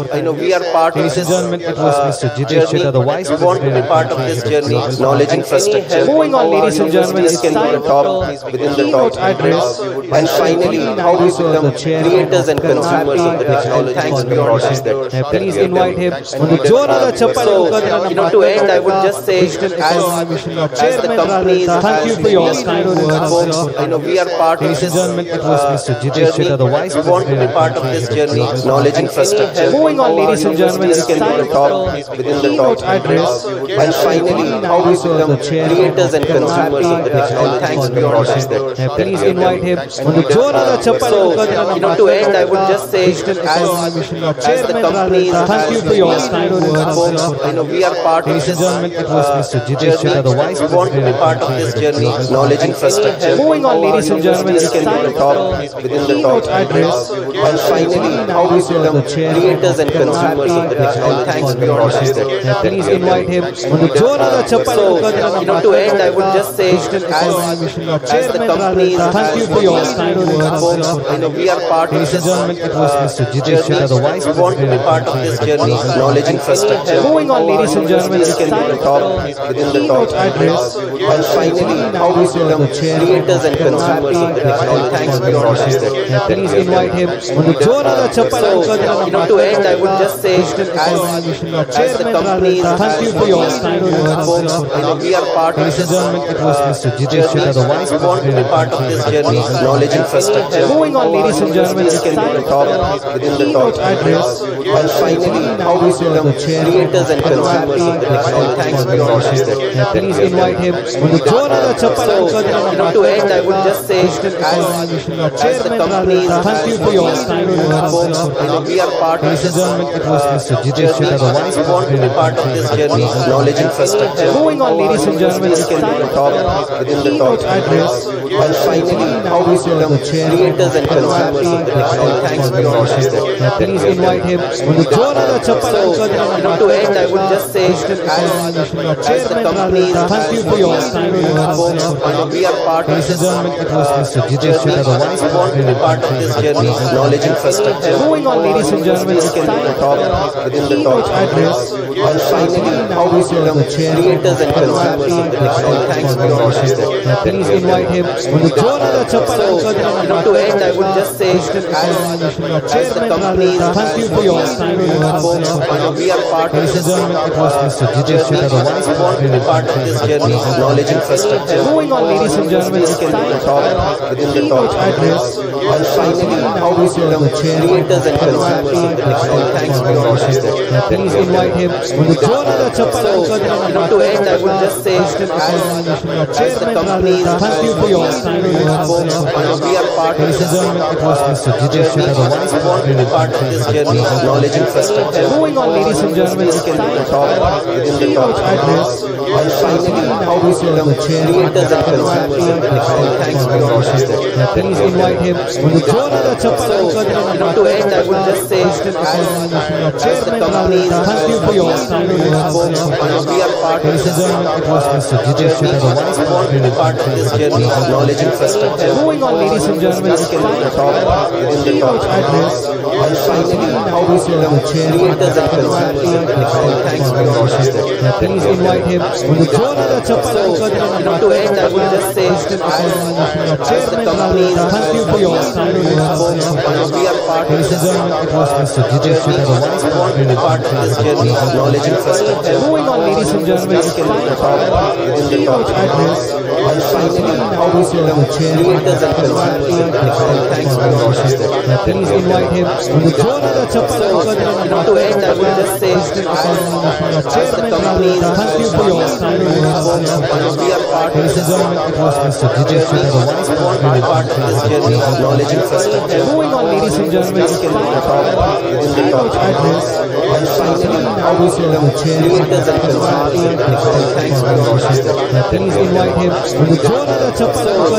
we are part of Ladies this and gentlemen, it was Mr. Jitesh journey. Shetty, the Vice We want to be President. part of this journey, knowledge infrastructure. Moving on, ladies and gentlemen, it's Universities can be time the top for within the top address. And finally, how we become creators and consumers of the technology and the products that May I please we are invite him developing. ಒಂದು ಜೋರಾದ ಚಪ್ಪಾಳೆ ಮುಖಾಂತರ ನಮ್ಮ to end, I would just say, Digital Economy Mission as the chairman companies, thank you for your kind words. folks, we are part of Ladies and this gentlemen, it was Mr. Jitesh journey. Shetty, the Vice We want to be President. part of this journey, knowledge infrastructure. Moving on, ladies and gentlemen, it's Universities can be time the top for within the top address. And finally, how we become creators and consumers of the technology and the products that May I please we are invite him developing. ಒಂದು ಜೋರಾದ ಚಪ್ಪಾಳೆ ಮುಖಾಂತರ ನಮ್ಮ to end, I would just say, Digital Economy Mission as the chairman companies, thank you for your kind words. folks, we are part of Ladies and this gentlemen, it was Mr. Jitesh journey. Shetty, the Vice We want to be President. part of this journey, knowledge infrastructure. Moving on, ladies and gentlemen, it's Universities can be time the top for within the top address. And finally, how we become creators and consumers of the technology and the products that May I please we are invite him developing. ಒಂದು ಜೋರಾದ ಚಪ್ಪಾಳೆ ಮುಖಾಂತರ ನಮ್ಮ to end, I would just say, Digital Economy Mission as the chairman companies, thank you for your kind words. folks, we are part of Ladies and this gentlemen, it was Mr. Jitesh Shetty, the Vice We want to be President. part of this journey, knowledge infrastructure. Moving on, ladies and gentlemen, it's Universities can be time the top for within the top address. And finally, how we become creators and consumers of the technology and the products that May I please invite him ಒಂದು ಜೋರಾದ ಚಪ್ಪಾಳೆ ಮುಖಾಂತರ ನಮ್ಮ to end, I would just say, Digital Economy Mission as the chairman companies, thank you for your kind words. folks, we are part of Ladies and this gentlemen, it was Mr. Jitesh Shetty, the Vice We want to be President. part of this journey, knowledge infrastructure. Moving on, ladies and gentlemen, it's Can be time the top within the top address. And finally, how we become creators and consumers of the technology and the products that May I please invite him ಒಂದು ಜೋರಾದ ಚಪ್ಪಾಳೆ ಮುಖಾಂತರ ನಮ್ಮ to end, I would just say, Digital Economy Mission as the chairman companies, thank you for your kind words. folks, we are part of Ladies and this gentlemen, it was Mr. Jitesh Shetty, the Vice We want to be President. part of this journey, knowledge infrastructure. Moving on, ladies and gentlemen, it's Can be time the top within the top address. And finally, how we become creators and consumers of the technology and the products that May I please invite him ಒಂದು ಜೋರಾದ ಚಪ್ಪಾಳೆ ಮುಖಾಂತರ ನಮ್ಮ to end, I would just say, Digital Economy Mission as the chairman companies, thank you for your kind words. folks, we are part of Ladies and this gentlemen, it was Mr. Jitesh Shetty, the Vice We want to be President. part of this journey, knowledge infrastructure. Moving on, ladies and gentlemen, it's Can be the time top within the top address. And finally, how we become creators and consumers of the technology and the products that May I please invite him ಒಂದು ಜೋರಾದ ಚಪ್ಪಾಳೆ ಮುಖಾಂತರ ನಮ್ಮ to end, I would just say, Digital Economy Mission as the chairman companies, thank you for your kind words. folks, we are part of Ladies and this gentlemen, it was Mr. Jitesh Shetty, the Vice We want to be President. part of this journey, knowledge infrastructure. Moving on, ladies and gentlemen, it's Can be the top time within the top address. And finally, how we become creators and consumers of the technology and the products that May I please invite him ಒಂದು ಜೋರಾದ ಚಪ್ಪಾಳೆ ಮುಖಾಂತರ ನಮ್ಮ to end, I would just say, Digital Economy Mission as the chairman companies, thank you for your kind words. folks, we are part of Ladies and this gentlemen, it was Mr. Jitesh Shetty, the Vice We want to be President. part of this journey, knowledge infrastructure. Moving on, ladies and gentlemen, it's Can be the time top within the top address. And finally, how we become creators and consumers of the technology and the products that May I please invite him ಒಂದು ಜೋರಾದ ಚಪ್ಪಾಳೆ ಮುಖಾಂತರ ನಮ್ಮ to end, I would just say, Digital Economy Mission as the chairman companies, thank you for your kind words. we are part of Ladies and this gentlemen, it was Mr. Jitesh Shetty, the Vice We want to be President. part of this journey, knowledge infrastructure. Moving on, ladies and gentlemen, it's Can be the time top within the top address. And finally, how we become creators and consumers of the technology and the products that May I please invite him ಒಂದು ಜೋರಾದ ಚಪ್ಪಾಳೆ ಮುಖಾಂತರ ನಮ್ಮ to end, I would just say, Digital Economy Mission chairman companies Thank you for your time. we are part of Ladies and gentlemen, it was Mr. Dijesh we Sudha, the Vice want to be part of this journey of knowledge infrastructure. Moving on, ladies and gentlemen, it's time for Within the keynote top address. And finally, now we serve the chairman. creators and consumers in technology. Thanks for watching. Please invite him to the Jorada Chappal To end, I will just say, as the companies Thank you for your time. we are part of Ladies and gentlemen, it was Mr. Dijesh Sudha, the Vice want to be part of this journey of knowledge infrastructure. Moving on, ladies and gentlemen, it's time for keynote address. And finally, now we serve the chairman. Creators and consumers in technology. Thanks for watching. Please invite him to the Jorada Chappal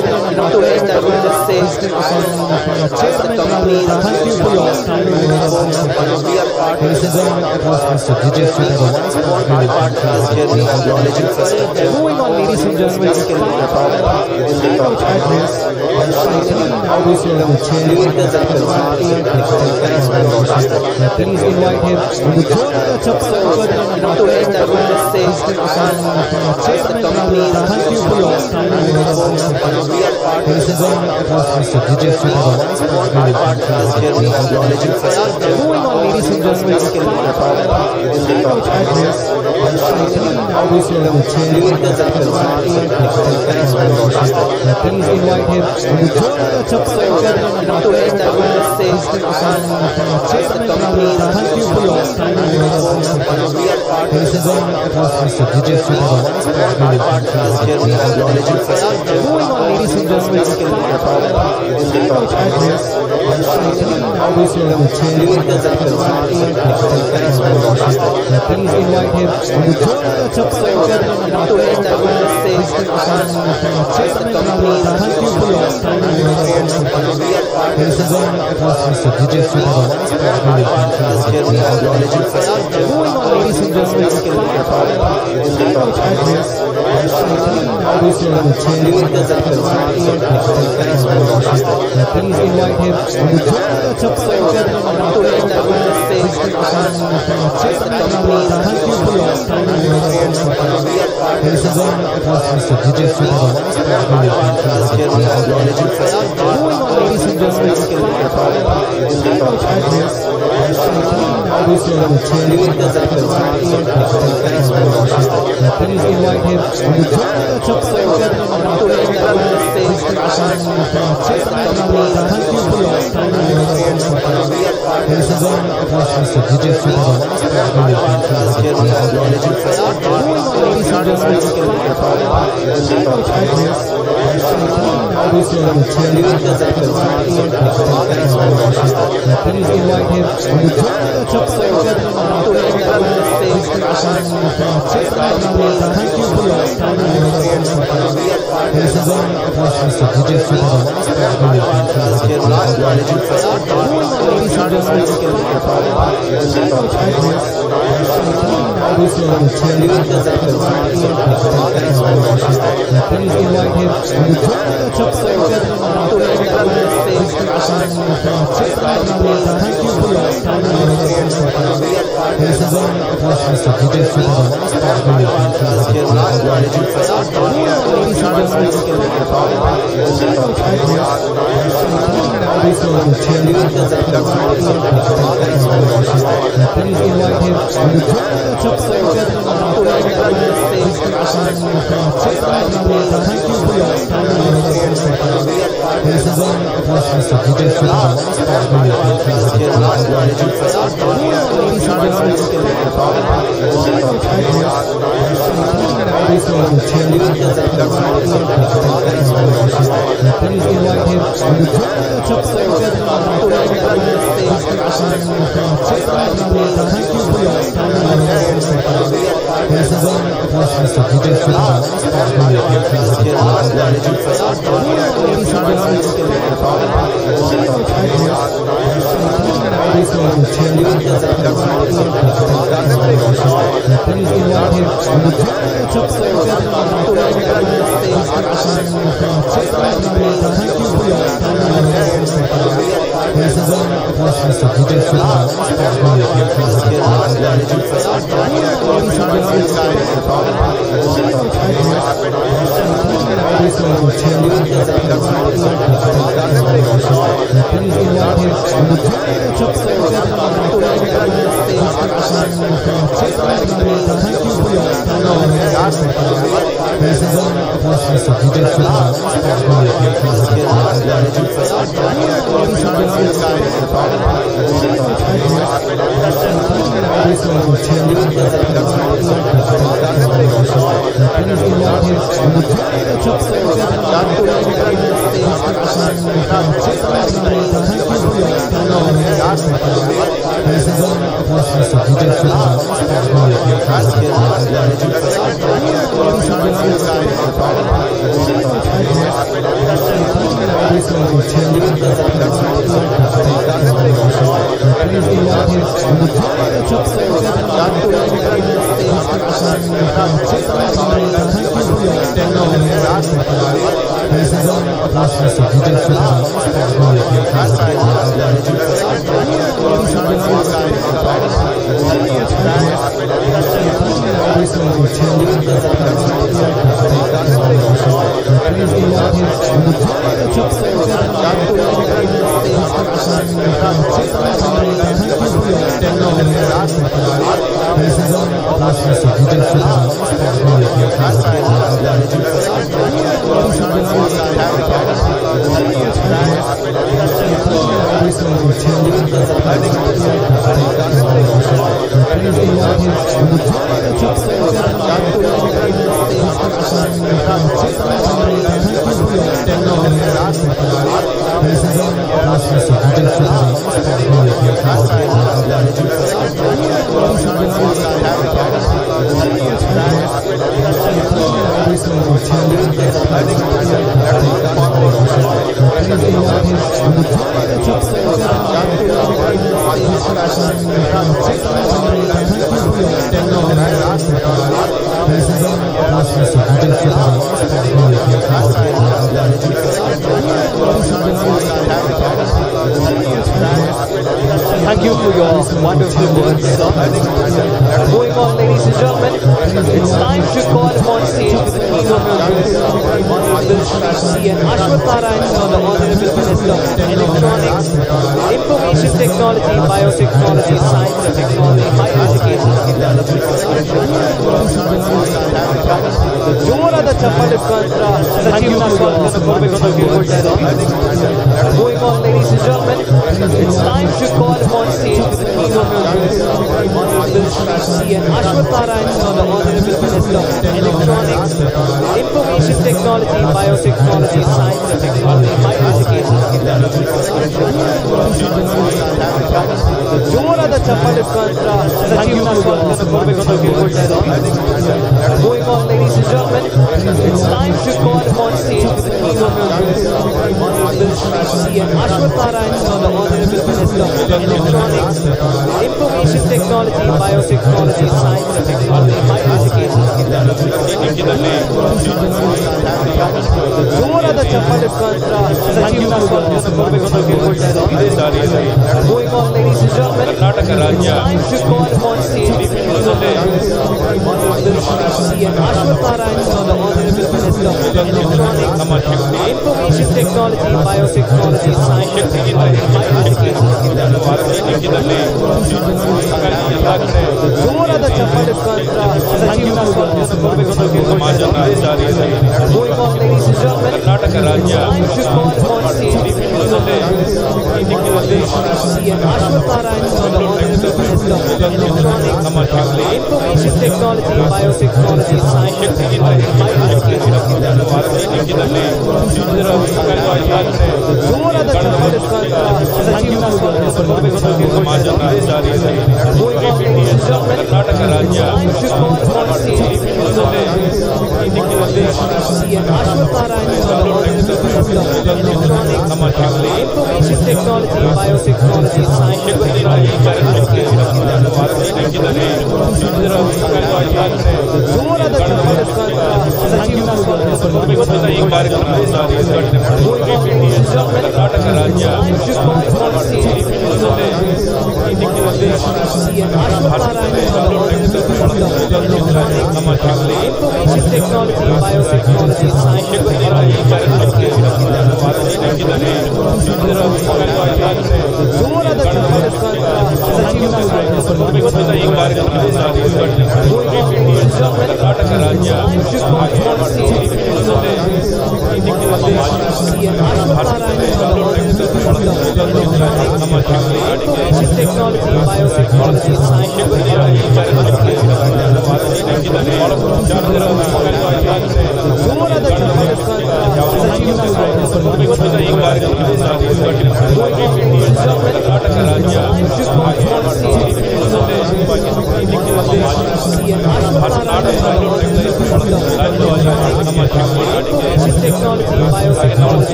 To end, I will just say, as the companies Thank you for your time. we are part of Ladies and gentlemen, it was Mr. Dijesh Sudha, the Vice want to be part of this journey of knowledge infrastructure. Moving on, ladies and gentlemen, it's time for keynote address. And finally, now we serve the chairman. Creators and consumers in technology. Thanks for watching. Please invite him to the Jorada Chappal To end, I will just say, as the companies Thank you for your time. we are part of Ladies and gentlemen, it was Mr. Dijesh Sudha, the Vice want to be part of this journey of knowledge infrastructure. Moving on, ladies and gentlemen, it's time for keynote address. And finally, now we serve the chairman. Creators and consumers in technology. Thanks for watching. Please invite him to the Jorada Chappal To end, I will just say, as the companies Thank you for your time. we are part of Ladies and gentlemen, it was Mr. Dijesh Sudha, the Vice this journey of knowledge infrastructure. Moving on, ladies and gentlemen, it's time for keynote address. And finally, now we serve the chairman. Creators and consumers in technology. Thanks for watching. Please invite him to the Jorada Chappal To end, I will just say, as the companies Thank you for your time. we are part of Ladies and gentlemen, it was Mr. Dijesh Sudha, the Vice this journey of knowledge infrastructure. Moving on, ladies and gentlemen, it's time for keynote address. And finally, now we serve the chairman. Creators and consumers in technology. Thanks for watching. Please invite him to the Jorada Chappal To end, I will just say, as the companies Thank you for your time. we are part of Ladies and gentlemen, it was Mr. Dijesh Sudha, the Vice this journey of knowledge infrastructure. Moving on, ladies and gentlemen, it's time for keynote address. And finally, now we serve the chairman. Creators and consumers in technology. Thanks for watching. Please invite him to the Jorada Chappal To end, I will just say, as the companies Thank you for your time. we are part of Ladies and gentlemen, it was Mr. Dijesh Sudha, the Vice this journey of knowledge infrastructure. Moving on, ladies and gentlemen, it's time for keynote address. And finally, now we serve the chairman. Creators and consumers in technology. Thanks for watching. Please invite him to the Jorada Chappal To end, I will just say, as the companies Thank you for your time. we are part of Ladies and gentlemen, it was Mr. Dijesh Sudha, the Vice this journey of knowledge infrastructure. Moving on, ladies and gentlemen, it's time for keynote address. And finally, now we serve the chairman. Creators and consumers in technology. Thanks for watching. Please invite him to the Jorada Chappal To end, I will just say, as the companies Thank you for your time. we are part of Ladies and gentlemen, it was Mr. Dijesh Sudha, the Vice this journey of knowledge infrastructure. Moving on, ladies and gentlemen, it's time for keynote address. And finally, now we serve the chairman. Creators and consumers in technology. Thanks for watching. Please invite him to the Jorada Chappal To end, I will just say, as the companies Thank you for your time. we are part of Ladies and gentlemen, it was Mr. Dijesh Sudha, the Vice this journey of knowledge infrastructure. Moving on, ladies and gentlemen, it's time for keynote address. And finally, now we serve the chairman. Creators and consumers in technology. Thanks for watching. Please invite him to the Jorada Chappal To end, I will just say, as the companies Thank you for your time. we are part of Ladies and gentlemen, it was Mr. Dijesh Sudha, the Vice this journey of knowledge infrastructure. Moving on, ladies and gentlemen, it's time for keynote address. And finally, now we serve the chairman. Creators and consumers in technology. Thanks for watching. Please invite him to the Jorada Chappal To end, I will just say, as the companies Thank you for your time. we are part of Ladies and gentlemen, it was Mr. Dijesh Sudha, the Vice this journey of knowledge infrastructure. Moving on, ladies and gentlemen, it's time for keynote address. And finally, now we serve the chairman. Creators and consumers in technology. Thank you for your wonderful words, sir. Moving on, ladies and gentlemen, it's time to call upon stage with the King of Music, Honorable Shri C. N. Ashwathnarayan, sir, the Honorable Minister of Electronics, Information Technology, Biotechnology, Science and Technology, Higher Education and Development. ಜೋರಾದ ಚಪ್ಪಾಳೆ ಮುಖಾಂತರ ಸಚಿವನ ಸ್ವಾಗತ ಕೋರಬೇಕು ಅಂತ ಕೇಳ್ಕೊಳ್ತಾ ಇದ್ದೀನಿ. Moving on, ladies and gentlemen, it's time to call upon stage with the King of Music, Honorable Shri C. N. Ashwathnarayan, sir, the Honorable Minister of Electronics, Information Technology, Biotechnology, Science and Technology, Higher Education and Development. ಜೋರಾದ ಚಪ್ಪಾಳೆ ಮುಖಾಂತರ ಸಚಿವನ ಸ್ವಾಗತ ಕೋರಬೇಕು ಅಂತ ಕೇಳ್ಕೊಳ್ತಾ ಇದ್ದೀನಿ. Moving on, ladies and gentlemen, it's time to call upon stage with the King of Music, Honorable Shri C. N. Ashwathnarayan, sir, the Honorable Minister of Electronics, Information Technology, Biotechnology, Science and Technology, Higher Education and Development. ಜೋರಾದ ಚಪ್ಪಾಳೆ ಮುಖಾಂತರ ಸಚಿವನ ಸ್ವಾಗತ ಕೋರಬೇಕು ಅಂತ ಕೇಳ್ಕೊಳ್ತಾ ಇದ್ದೀನಿ. Moving on, ladies and gentlemen, it's time to call upon stage with the King of Music, Honorable Shri C. N. Ashwathnarayan, sir, the Honorable Minister of Electronics, Information Technology, Biotechnology, Science and Technology, Higher Education and Development. ಜೋರಾದ ಚಪ್ಪಾಳೆ ಮುಖಾಂತರ ಸಚಿವನ ಸ್ವಾಗತ ಕೋರಬೇಕು ಅಂತ ಕೇಳ್ಕೊಳ್ತಾ ಇದ್ದೀನಿ. Moving on, ladies and gentlemen, it's time to call upon stage with the King of Music, Honorable Shri C. N. Ashwathnarayan, sir, the Honorable Minister of Electronics, Information Technology, Biotechnology, Science and Technology, Higher Education and Development. ಜೋರಾದ ಚಪ್ಪಾಳೆ ಮುಖಾಂತರ ಸಚಿವನ ಸ್ವಾಗತ ಕೋರಬೇಕು ಅಂತ ಕೇಳ್ಕೊಳ್ತಾ ಇದ್ದೀನಿ. Moving on, ladies and gentlemen, it's time to call upon stage with the King of Music, Honorable Shri C. N. Ashwathnarayan, sir, the Honorable Minister of Electronics, Information Technology, Biotechnology, Science and Technology, Higher Education and Development. ಜೋರಾದ ಚಪ್ಪಾಳೆ ಮುಖಾಂತರ ಸಚಿವನ ಸ್ವಾಗತ ಕೋರಬೇಕು ಅಂತ ಕೇಳ್ಕೊಳ್ತಾ ಇದ್ದೀನಿ. Moving on, ladies and gentlemen, it's time to call upon stage with the King of Music, Honorable Shri C. N. Ashwathnarayan, sir, the Honorable Minister of Electronics, Information Technology, Biotechnology, Science and Technology, Higher Education and Development. information technology, biotechnology, science, who are the technology,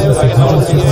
biotechnology,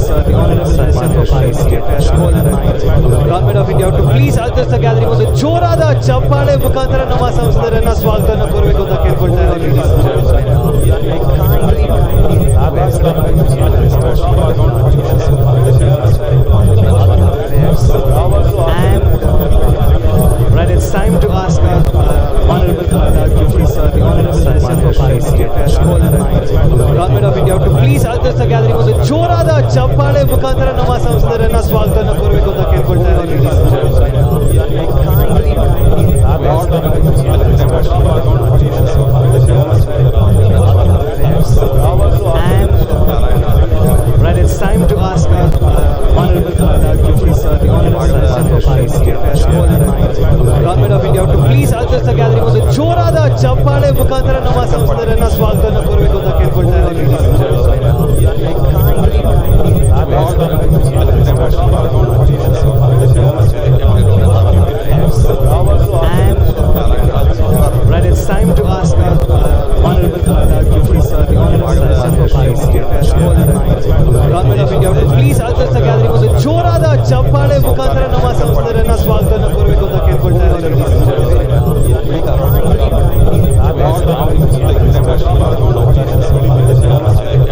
sir, the Honorable Minister for State, School and Mines, Government of India, to please address the gathering ಒಂದು ಜೋರಾದ ಚಪ್ಪಾಳೆ ಮುಖಾಂತರ ನಮ್ಮ ಸಂಸದರನ್ನ ಸ್ವಾಗತವನ್ನು ಕೋರಬೇಕು ಅಂತ ಕೇಳ್ಕೊಳ್ತಾ ಇದ್ದೀನಿ ladies and gentlemen. Right, it's time to ask our Honorable sir, the Honorable Minister for State, School and Mines, Government of India, to please address the gathering ಒಂದು ಜೋರಾದ ಚಪ್ಪಾಳೆ ಮುಖಾಂತರ ನಮ್ಮ ಸಂಸದರನ್ನ ಸ್ವಾಗತವನ್ನು ಕೋರಬೇಕು ಅಂತ ಕೇಳ್ಕೊಳ್ತಾ ಇದ್ದೀನಿ ladies and gentlemen. Right, it's time to ask our Honorable sir, the Honorable Minister for State, School and Mines, Government of India, to please address the gathering ಒಂದು ಜೋರಾದ ಚಪ್ಪಾಳೆ ಮುಖಾಂತರ ನಮ್ಮ ಸಂಸದರನ್ನ ಸ್ವಾಗತವನ್ನು ಕೋರಬೇಕು ಅಂತ ಕೇಳ್ಕೊಳ್ತಾ ಇದ್ದೀನಿ ladies and gentlemen. Right, it's time to ask our Honorable sir, the Honorable Minister for State, School and Mines, Government of India, to please address the gathering ಒಂದು ಜೋರಾದ ಚಪ್ಪಾಳೆ ಮುಖಾಂತರ ನಮ್ಮ ಸಂಸದರನ್ನ ಸ್ವಾಗತವನ್ನು ಕೋರಬೇಕು ಅಂತ ಕೇಳ್ಕೊಳ್ತಾ ಇದ್ದೀನಿ ladies and gentlemen.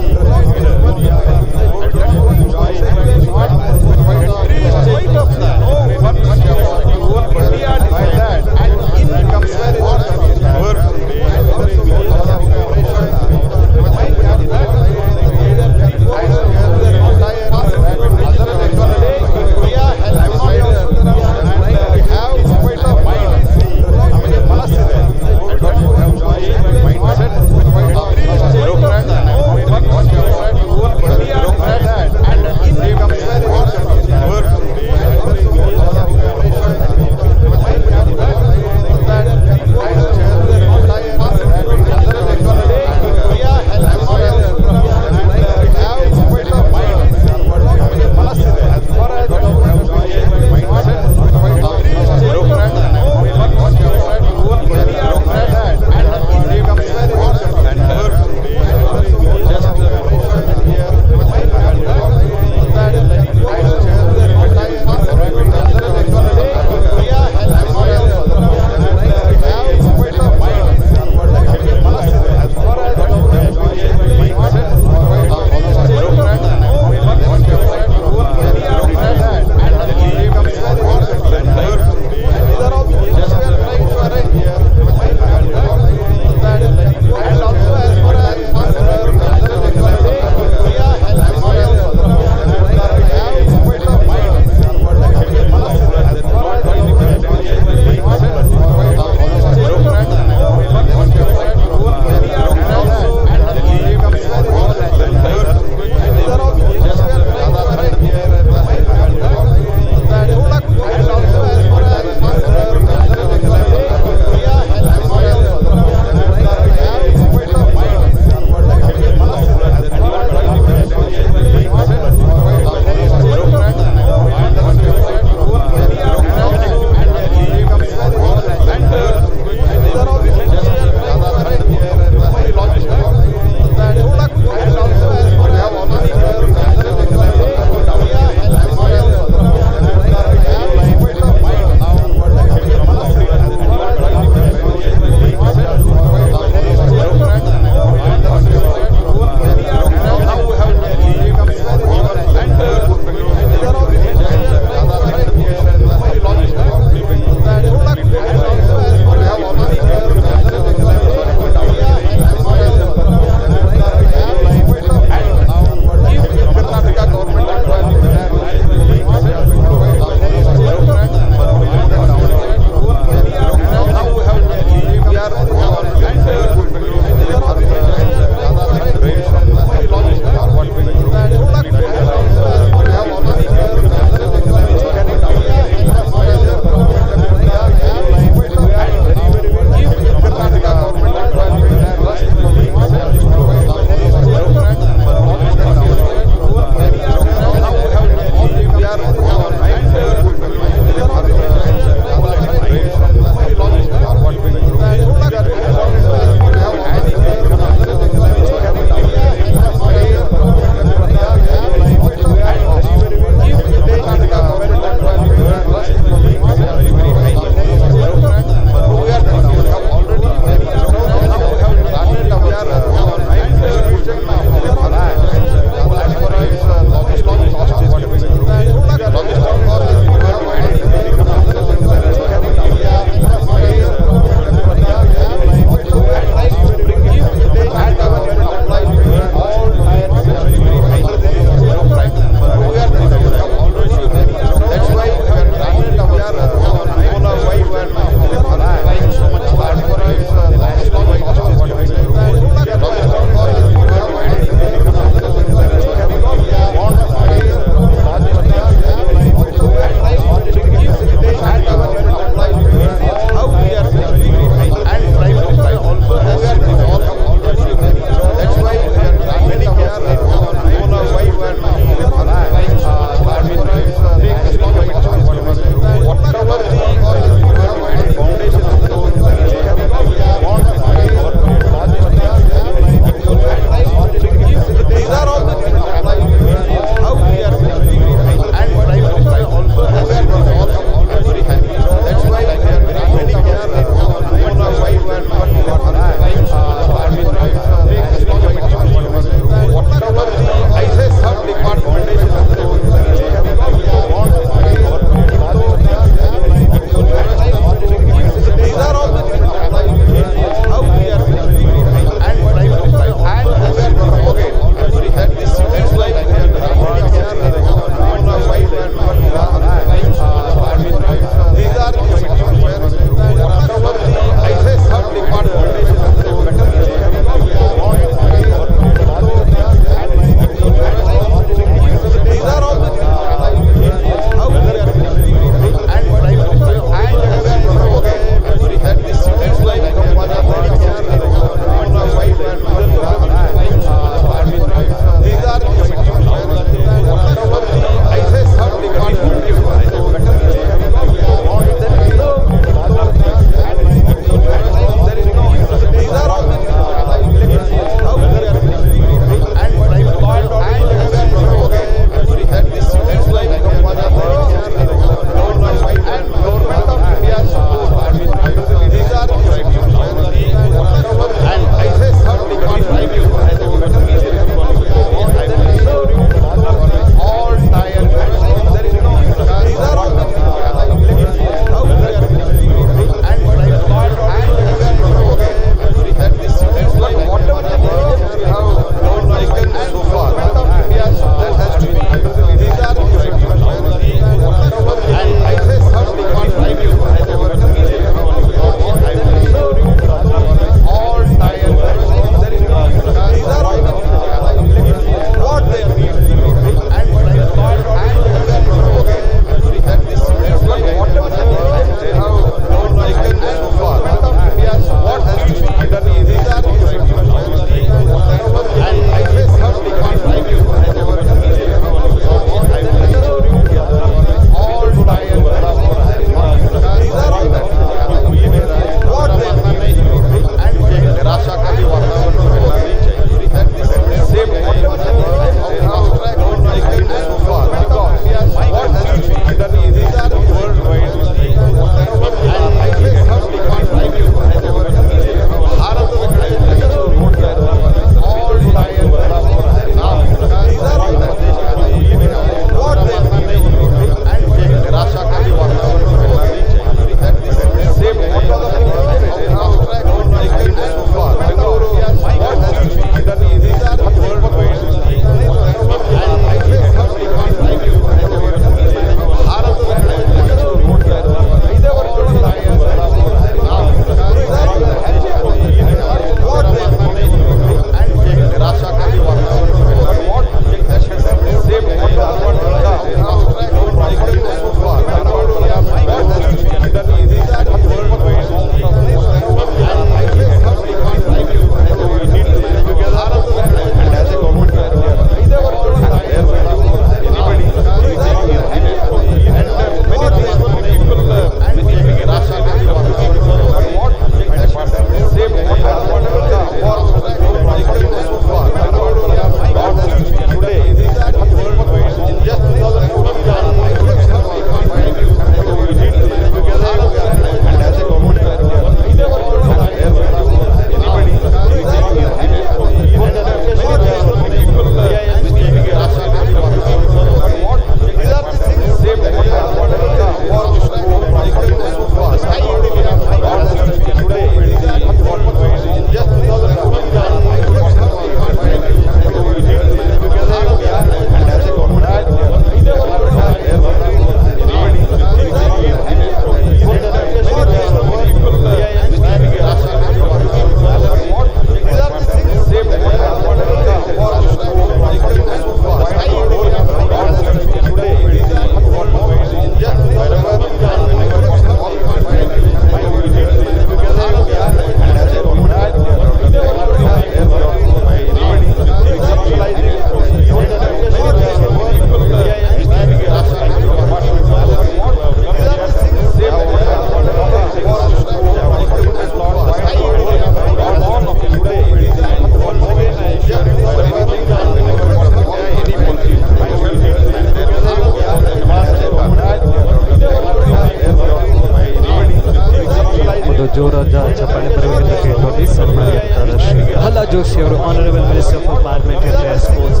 ಜೋರಾದ ಚಪ್ಪಾಳೆ ಬರಬೇಕೆಂದು ಕೇಳ್ಕೊಂಡು ಸನ್ಮಾನಿತರಾದ ಶ್ರೀ ಪ್ರಹ್ಲಾದ್ ಜೋಶಿ ಅವರು honourable minister for parliamentary affairs sports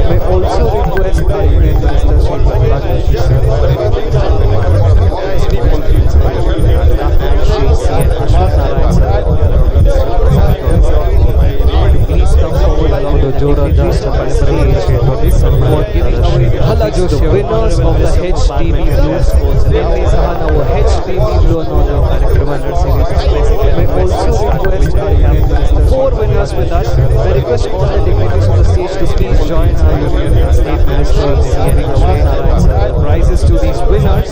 May also request by Union Minister Shri Prahad Joshi sir and Shri C.N. Ashwat Narayan sir, please come forward along the Jorada Chapal Prahad Joshi, winners of the HTB Blue Sports Rally Saha ನಾವು HTB Blue ಅನ್ನೋ ಕಾರ್ಯಕ್ರಮ ನಡೆಸಿದ್ದೀವಿ. May also request by Union Minister 4 winners with us. I request all the dignitaries on the stage to please join our Union State Minister C.N. Ashwat Narayan sir. The prizes to these winners.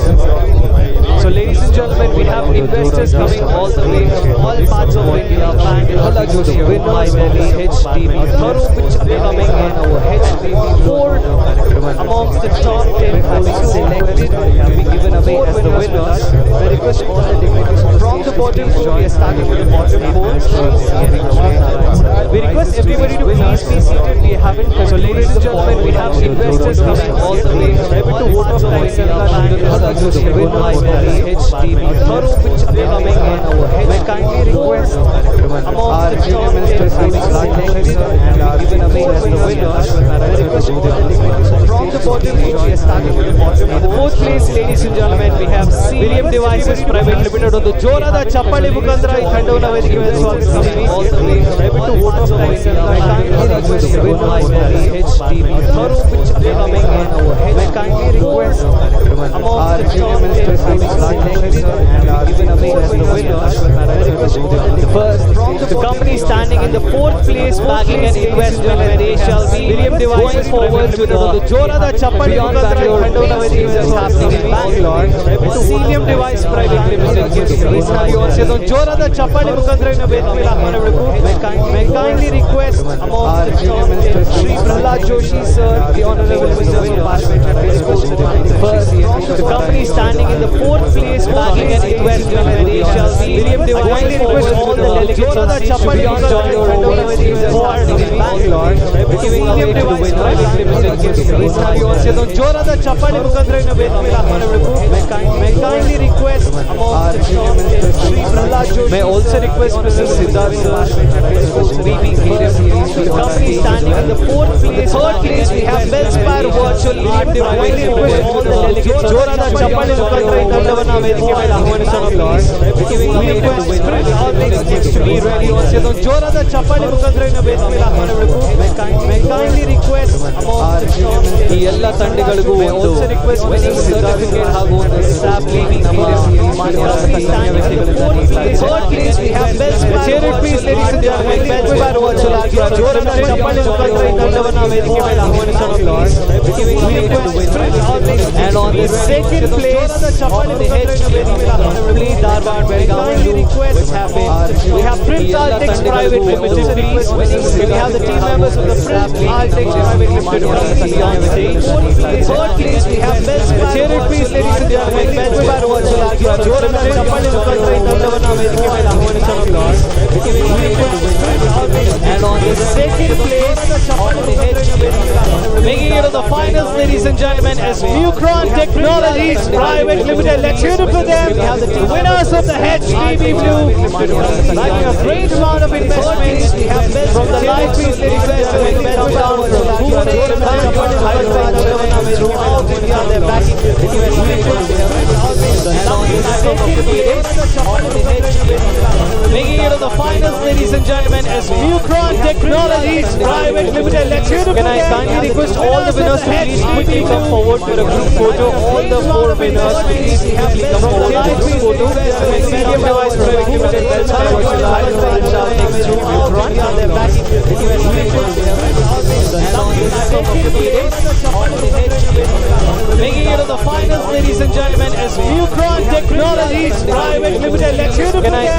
So ladies and gentlemen, we have investors coming all the way from all parts of India. Prahad Joshi, winners of the HTB thorough pitch coming in our HTB 4 amongst the top 10 have been selected and be given away as the winners. I request all the dignitaries from the bottom four. We are starting with the bottom four. We request everybody to please be seated. We haven't. So ladies and gentlemen, we have investors coming all the way from every to vote of India. Prahad Joshi, winners of the HTB thorough pitch coming in our HTB. I kindly request our Union Minister has been selected and are given away as the winners. I request all the dignitaries from the bottom four. We are starting with the bottom four. Fourth place, ladies and gentlemen, we have William Devices Private Limited. ಒಂದು ಜೋರಾದ ಚಪ್ಪಾಳೆ ಮುಖಾಂತರ ಈ ತಂಡವನ್ನು ವೇದಿಕೆ ಮೇಲೆ ಸ್ವಾಗತಿಸುತ್ತೀವಿ. All the way ದಯವಿಟ್ಟು vote of thanks. I kindly request winners of the HTB thorough pitch coming in our HTB. I kindly request our Union Minister has been selected and are given away as the winners. I request the first, the company standing in the fourth place, bagging an investment, and they shall be going forward to the ಜೋರಾದ ಚಪ್ಪಾಳೆ ಮುಖಾಂತರ ಈ ತಂಡವನ್ನು ವೇದಿಕೆ ಮೇಲೆ happening in Bangalore. William Device Private Limited. Please have you also ಒಂದು ಜೋರಾದ ಚಪ್ಪಾಳೆ ಮುಖಾಂತರ ಈ ವೇದಿಕೆ ಮೇಲೆ ಆಹ್ವಾನಬೇಕು. May kindly request our Union Minister Shri Prahad Joshi sir, the Honorable Minister of Parliamentary Affairs Sports, first, the company standing in the fourth place, bagging an investment, and they shall be going forward all the delegates on stage to be on join for starting in Bangalore, giving away to the winners. Please have you also ಒಂದು ಜೋರಾದ ಚಪ್ಪಾಳೆ ಮುಖಾಂತರ ಈ ವೇದಿಕೆ ಮೇಲೆ ಆಹ್ವಾನಬೇಕು. May kindly request our Union Minister Shri Prahad Joshi. May also request Mr. Siddharth sir, VP the company standing in the fourth place. Third place we have Bellspire Virtual Art Device. Request all the delegates ಜೋರಾದ ಚಪ್ಪಾಳೆ ಮುಖಾಂತರ ಈ ತಂಡವನ್ನು ವೇದಿಕೆ ಮೇಲೆ ಆಹ್ವಾನಿಸೋಣ please. We request all the delegates to be ready. ಒಂದು ಜೋರಾದ ಚಪ್ಪಾಳೆ ಮುಖಾಂತರ ಈ ವೇದಿಕೆ ಮೇಲೆ ಆಹ್ವಾನಬೇಕು. May kindly request ಈ ಎಲ್ಲ ತಂಡಗಳಿಗೂ ಒಂದು winning certificate ಹಾಗೂ ಒಂದು sapling ನಮ್ಮ ಮಾನ್ಯರಾದ ಗಣ್ಯ ವ್ಯಕ್ತಿಗಳಿಂದ ನೀಡಲಾಗಿದೆ. Third place we have Bellspire please ladies and gentlemen, Bellspire Virtual Art ಜೋರಾದ ಚಪ್ಪಾಳೆ ಮುಖಾಂತರ ಈ ತಂಡವನ್ನು ವೇದಿಕೆ ಮೇಲೆ ಆಹ್ವಾನಿಸೋಣ please. We request and on the second place Hubballi-Dharwad-Belagavi request we have Prince Architects Private Limited please. We have the team members of the Prince Architects Private Limited please on stage. Third place we have Bellspire please ladies and gentlemen, Bellspire Virtual Art ಜೋರಾದ ಚಪ್ಪಾಳೆ ಮುಖಾಂತರ ಈ ತಂಡವನ್ನು ವೇದಿಕೆ ಮೇಲೆ ಆಹ್ವಾನಿಸೋಣ please. And on the second place making it to the finals ladies and gentlemen is Mucron Technologies Private Limited. Let's hear it for them. We have the winners of the HTB Blue, making a great amount of investments from the live feed ladies and gentlemen. They come down from Pune, Bangalore, Hyderabad, throughout India. They're backing this investment. And on the second place making it to the finals ladies and gentlemen is Mucron Technologies Private Limited. Let's hear it for them. Can I kindly request all the winners to please quickly come forward for a group photo. All the 4 winners please quickly come forward for a group photo. Medium Device Private Limited, Bellspire Virtual Art Device next to Mucron. They're backing this investment. And on the second place making it to the finals ladies and gentlemen is Mucron Technologies Private Limited. Let's hear it for them.